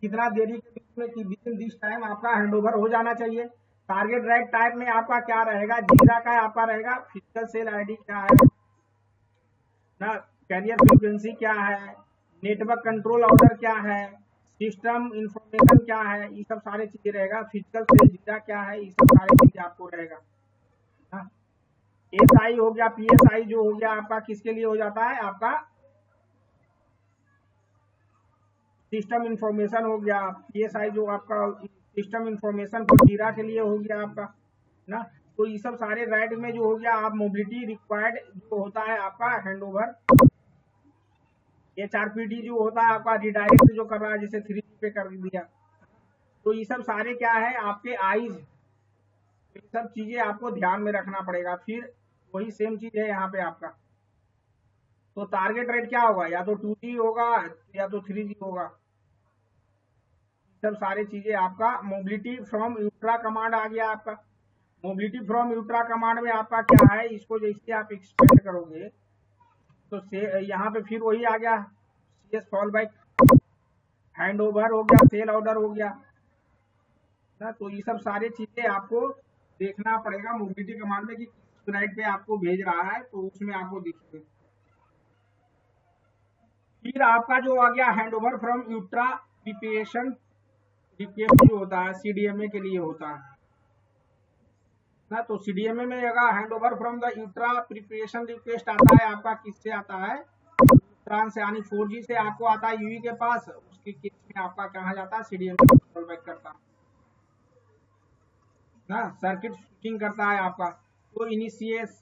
कितना देरी के बीच में कि विद इन दिस टाइम आपका हैंडओवर हो जाना चाहिए। टारगेट रेट टाइप में आपका क्या रहेगा, जीरा का आपका रहेगा फिजिकल सेल आईडी क्या है ना, कैरियर फ्रीक्वेंसी क्या है, नेटवर्क कंट्रोल ऑर्डर क्या है, सिस्टम इंफॉर्मेशन क्या है, ये सब सारे चीजें रहेगा। फिजिकल सेल जीरा क्या है, ये सब सारे चीजें आपको रहेगा। SI हो गया, PSI जो हो गया आपका किसके लिए हो जाता है, आपका सिस्टम इंफॉर्मेशन हो गया। PSI जो आपका सिस्टम इंफॉर्मेशन को जीरा के लिए हो गया आपका ना। तो ये सब सारे राइट में जो हो गया, आप मोबिलिटी रिक्वायर्ड जो होता है आपका हैंडओवर। HRPD जो होता है आपका रिडायरेक्ट जो कर रहा है, जैसे 3G पे कर दिया। तो ये सब सारे क्या है आपके आइज, ये सब चीजें आपको ध्यान में रखना पड़ेगा। फिर वही सेम चीज है यहाँ पे आपका तो टारगेट रेट क्या होगा, या तो 2G होगा या तो 3G होगा। सब सारी चीजें आपका मोबिलिटी फ्रॉम यूट्रा कमांड आ गया आपका। मोबिलिटी फ्रॉम यूट्रा कमांड में आपका क्या है, इसको जैसे आप एक्सपेंड करोगे तो यहाँ पे फिर वही आ गया, CS fall back, hand over हो गया, सेल ऑर्डर हो गया ना। तो ये सब सारी चीजें आपको देखना पड़ेगा मोबिलिटी कमांड में कि किस राइट पे आपको भेज रहा है, तो उसमें आपको दिखेगा। फिर आपका जो आ गया hand over from UTRA preparation request जो होता है CDMA के लिए होता है ना। तो CDMA में अगर hand over from the UTRA preparation request आता है आपका, किससे आता है, ट्रांस यानी 4G से आपको आता है यूई के पास, उसके केस में आपका कहा जाता है CDMA कॉल बैक करता है ना, सर्किट स्विचिंग करता है आपका। तो इनिशियलाइजेशन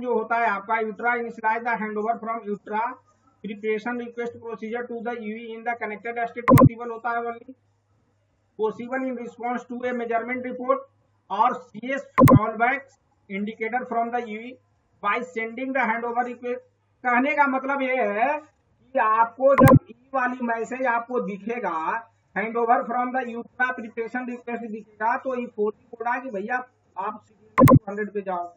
जो होता है आपका, UTRA initialize the handover from UTRA preparation request procedure to the UE in the connected state possible होता है only possible in response to a measurement report और CS fallback indicator from the UE by sending the handover request. कहने का मतलब ये है कि आपको जब ई वाली मैसेज आपको दिखेगा, hand over from the UTRA preparation request दिखेगा, तो ये 4G कोड है कि भैया आप 200 पे जाओ।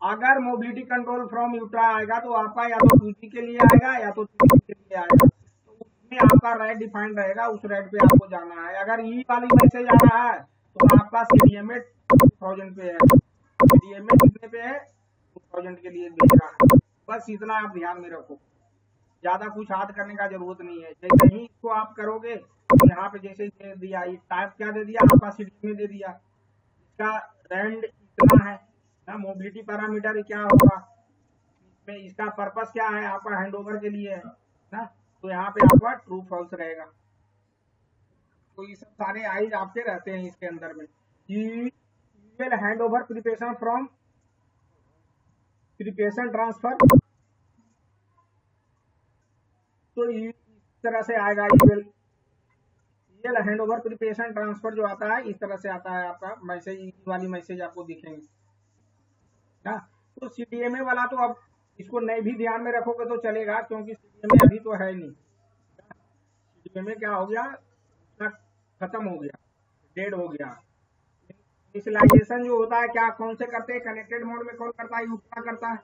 अगर मोबिलिटी कंट्रोल फ्रॉम यूट्रा आएगा तो आपका या तो 2G के लिए आएगा या तो 3G के लिए आएगा, तो उसमें आपका रेट डिफाइंड रहेगा, उस रेट पे आपको जाना है। अगर ई वाली मैसेज आ रहा है तो आपका CDMA 2000 पे है, CDMA कितने पे है, 2000 के लिए भेज रहा है। बस इतना आप ध्यान में रखो, ज्यादा कुछ हाथ करने का जरूरत नहीं है। जैसे ही इसको आप करोगे तो यहाँ पे जैसे दे दिया, टाइप क्या दे दिया आपका, CDMA दे दिया, इसका रेंड इतना है ना, मोबिलिटी पैरामीटर क्या होगा इसमें, इसका पर्पस क्या है आपका हैंडओवर के लिए है ना, तो यहाँ पे आपका ट्रू फॉल्स रहेगा। तो ये सब सारे आइज आपके रहते हैं इसके अंदर में। UL handover preparation from preparation transfer, तो इस तरह से आएगा UL handover preparation transfer जो आता है इस तरह से आता है आपका मैसेज, वाली मैसेज आपको दिखेंगे ना। तो CDMA वाला तो अब इसको नहीं भी ध्यान में रखोगे तो चलेगा, क्योंकि CDMA अभी तो है नहीं। CDMA क्या हो गया, खत्म हो गया, डेड हो गया। इनिशियलाइजेशन जो होता है क्या, कौन से करते हैं, कनेक्टेड मोड में कौन करता है, यूट्रा करता है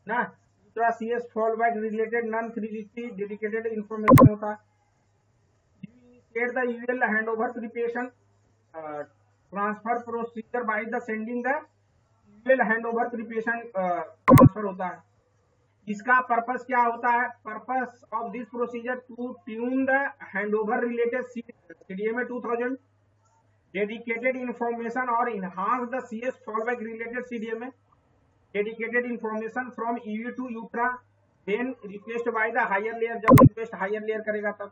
ना। UTRA CS fallback related non 3GP dedicated information होता है। The UL handover preparation transfer procedure by the sending the UL handover preparation transfer होता है। इसका पर्पस क्या होता है, purpose of this procedure to tune the handover related CDMA 2000 dedicated information or enhance the CS fallback related CDMA dedicated information from EV to UTRA then request by the higher layer, जब request higher layer करेगा तब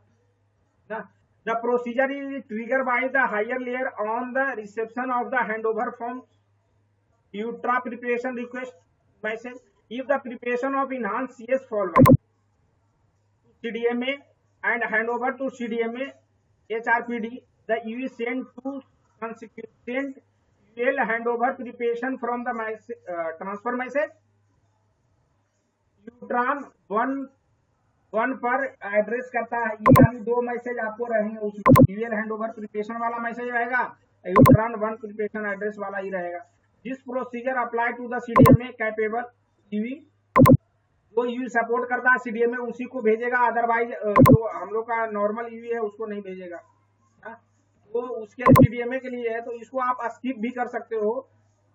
ना। The procedure is triggered by the higher layer on the reception of the handover from UTRA preparation request message. If the preparation of enhanced CS fallback CDMA and handover to CDMA HRPD, the UV sent to consequent UL handover preparation from the transfer message यूट्रान 1 पर address करता है। यानी 2 message आपको रहेंगे, उसमें UL handover preparation वाला message रहेगा, UTRAN 1 preparation address वाला ही रहेगा। This procedure apply to the CDMA capable UE, जो यूवी सपोर्ट करता है CDMA उसी को भेजेगा, अदरवाइज जो हम लोग का नॉर्मल यूवी है उसको नहीं भेजेगा। तो उसके CDMA के लिए है, तो इसको आप स्किप भी कर सकते हो,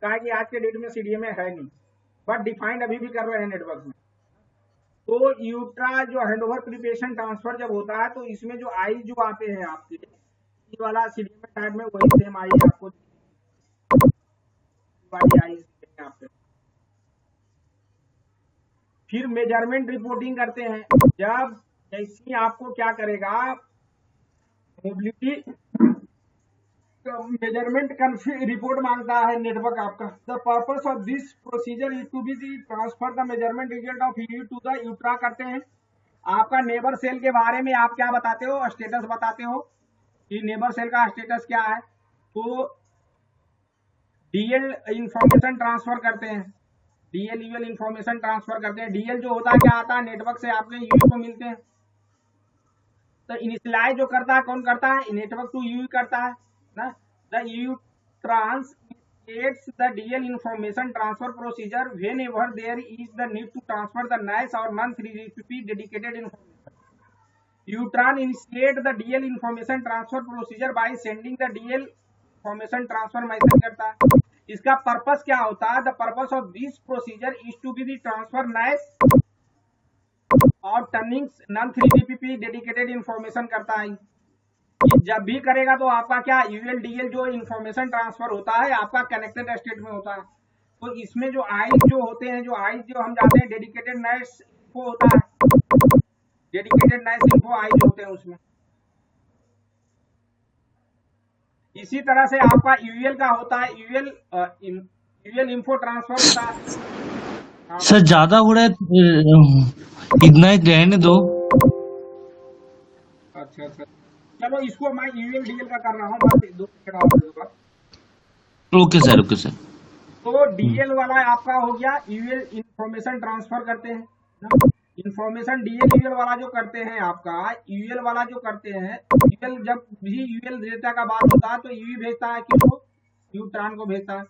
कहा कि आज के डेट में CDMA है नहीं, बट डिफाइंड अभी भी कर रहे हैं नेटवर्क में। तो यूट्रा जो हैंडओवर प्रिपरेशन ट्रांसफर जब होता है तो इसमें जो आई जो आते हैं आपके, ये वाला CDMA टाइप में वही सेम आई आपको वाली आई आपके। फिर मेजरमेंट रिपोर्टिंग करते हैं, जब जैसे आपको क्या करेगा, मोबिलिटी मेजरमेंट रिपोर्ट मांगता है नेटवर्क आपका। The purpose of this procedure is to be transfer the measurement result of UV to the UTRA करते हैं। आपका नेबर सेल के बारे में आप क्या बताते हो, स्टेटस बताते हो कि नेबर सेल का स्टेटस क्या है, तो DL इंफॉर्मेशन ट्रांसफर करते हैं डीएल यूएल इंफॉर्मेशन ट्रांसफर करते हैं। डीएल जो होता है क्या आता है, नेटवर्क से आपके यूई को मिलते हैं। तो इनिशियलाइज जो करता है कौन करता है, नेटवर्क टू यूई करता है ना। The UE translates the DL information transfer procedure whenever there is the need to transfer the NAS और non 3GPP dedicated information. UTRAN initiate the DL information transfer procedure by sending the DL information transfer message करता है। इसका purpose क्या होता है, the purpose of this procedure is to be the transfer NAS और turning non 3GPP dedicated information करता है। जब भी करेगा तो आपका क्या यूएल डीएल जो इंफॉर्मेशन ट्रांसफर होता है आपका कनेक्टेड स्टेट में होता है। तो इसमें जो आईज जो होते हैं, जो आईज जो हम जाते हैं डेडिकेटेड नाइस इन्फो होता है, डेडिकेटेड नाइस इन्फो आईज होते हैं उसमें। इसी तरह से आपका यूएल का होता है, यूएल इन्फो ट्रांसफर होता है। सर ज्यादा हो रहा है, इतना ही रहने दो। अच्छा अच्छा, चलो इसको मैं यूएल डीएल का कर रहा हूँ, बस 2 मिनट और दूंगा। Okay sir, okay sir. तो डीएल वाला आपका हो गया, यूएल इंफॉर्मेशन ट्रांसफर करते हैं ना। इंफॉर्मेशन डीएल यूएल वाला जो करते हैं आपका, यूएल वाला जो करते हैं, यूएल जब भी यूएल डेटा का बात होता है तो यूई भेजता है किसको, यूट्रान को भेजता है।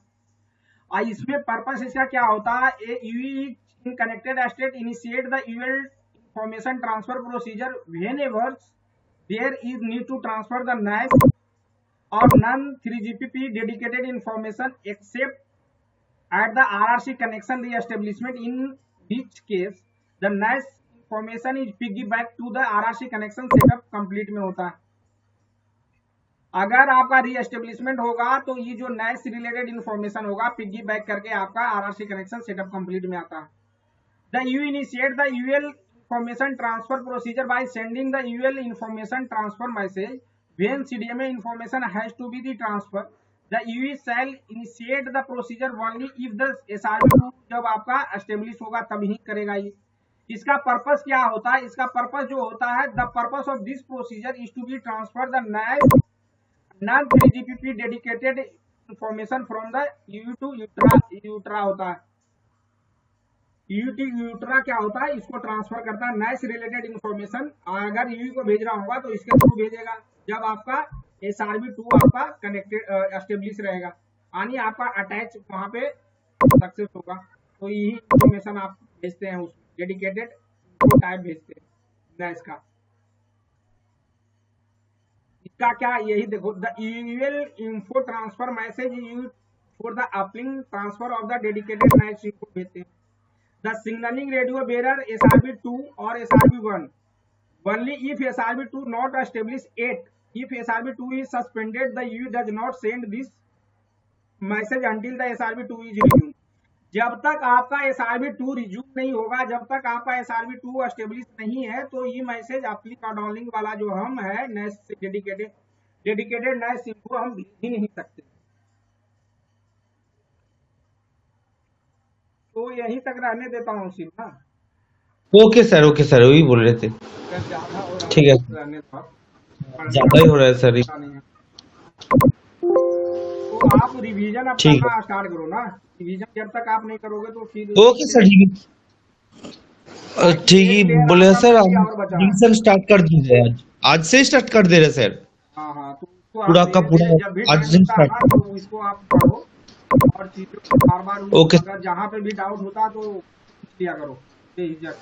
और इसमें पर्पस इसका क्या होता है, UE in connected state initiate the UL information transfer procedure whenever there is need to transfer the NAS और non 3GPP dedicated information except at the RRC connection re-establishment, in which case the NAS information is piggyback to the RRC connection setup complete में होता है। अगर आपका री-एस्टेब्लिशमेंट होगा तो ये जो NAS से रिलेटेड इंफॉर्मेशन होगा पिग्गीबैक करके आपका RRC कनेक्शन सेटअप कंप्लीट में आता है। The UE initiate the UL information transfer procedure by sending the UL information transfer message when CDMA information has to be the transfer. The UE shall initiate the procedure only if the SRV2 जब आपका establish होगा तभी करेगा ये। इसका purpose क्या होता है, इसका पर्पस जो होता है, the purpose of this procedure is to be transfer the non 3GPP dedicated information from the UE to UTRA होता है। यूई टू यूट्रा क्या होता है, इसको ट्रांसफर करता है नैस रिलेटेड इंफॉर्मेशन। अगर यूई को भेज रहा होगा तो इसके थ्रू भेजेगा जब आपका SRV2 आपका कनेक्टेड एस्टेब्लिश रहेगा, यानी आपका अटैच वहां पे सक्सेस होगा। तो यही इंफॉर्मेशन आप भेजते हैं, उसमें डेडिकेटेड टाइप भेजते हैं नैस का। इसका क्या, यही देखो, the UL info transfer message use for the uplink transfer of the dedicated NAS info भेजते हैं। The signalling radio bearer SRV2 और SRV1 only if SRV2 not established yet. If SRV2 is suspended, the UE does not send this message until the SRV2 is resumed. जब तक आपका SRV2 resume नहीं होगा, जब तक आपका SRV2 एस्टेब्लिश नहीं है, तो ये मैसेज अपलिंक और डाउनलिंक वाला जो हम है नेस डेडिकेटेड नेस इनको हम भेज ही नहीं सकते। तो यहीं तक रहने देता हूँ सिर्फ ना। ओके सर, वही बोल रहे थे। ज्यादा हो रहा ठीक है, रहने दो, ज्यादा ही हो रहा है सर। तो आप रिवीजन अब ठीक करना स्टार्ट करो ना। रिवीजन जब तक आप नहीं करोगे तो फिर ओके सर, ठीक ही बोले सर। रिवीजन स्टार्ट कर दीजिए, आज से स्टार्ट कर दे रहे सर। हाँ हाँ, तो उसको पूरा आप का पूरा जब भी आज टाइम से मिलता है स्टार्ट। ना तो इसको आप पढ़ो और चीजों को बार बार ओके। अगर जहाँ पे भी डाउट होता तो पूछ लिया करो बेहिचक।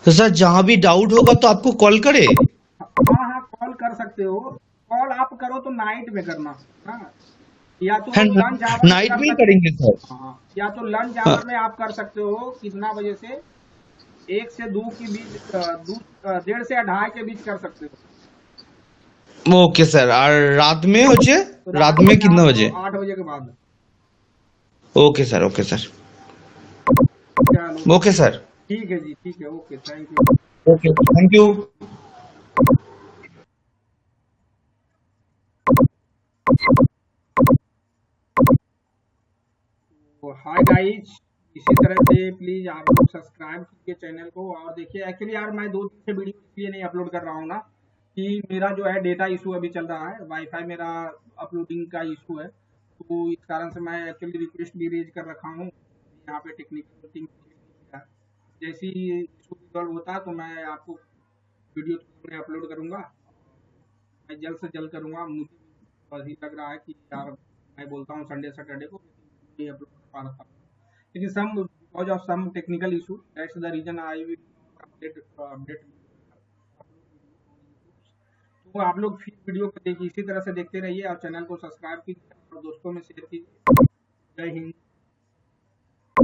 तो सर जहाँ भी डाउट होगा तो आपको कॉल करे? हाँ हाँ, कॉल कर सकते हो। कॉल आप करो तो नाइट में करना, हाँ, या तो लंच आवर नाइट में ही करेंगे सर। हाँ, या तो लंच आवर में आप कर सकते हो। कितना बजे से, 1 से 2 के बीच, 1:30 से 2:30 के बीच कर सकते हो। Okay sir. और रात में हो जाए, रात में कितना बजे? 8 बजे के बाद। ओके सर, ओके सर, चलो ओके सर, ठीक है जी, ठीक है, okay, thank you. Okay, thank you. Hi guys, इसी तरह से प्लीज आप लोग सब्सक्राइब कीजिए चैनल को। और देखिए, एक्चुअली यार मैं 2 दिन से वीडियो इसलिए नहीं अपलोड कर रहा हूँ ना कि मेरा जो है डेटा इशू अभी चल रहा है, वाईफाई मेरा अपलोडिंग का इशू है। तो इस कारण से मैं एक्चुअली रिक्वेस्ट भी रेज कर रखा हूँ, यहाँ पे टेक्निकल टीम जैसे ही इशू रिजॉल्व होता है तो मैं आपको वीडियो में अपलोड करूँगा। मैं जल्द से जल्द करूँगा। मुझे भी लग रहा है कि यार मैं बोलता हूँ संडे सैटरडे को, लेकिन ये अपलोड कर पा रहा था, लेकिन some because of some technical issue, that's the reason I will update update तो आप लोग फिर वीडियो को देखिए, इसी तरह से देखते रहिए और चैनल को सब्सक्राइब कीजिए और दोस्तों में शेयर कीजिए। जय हिंद।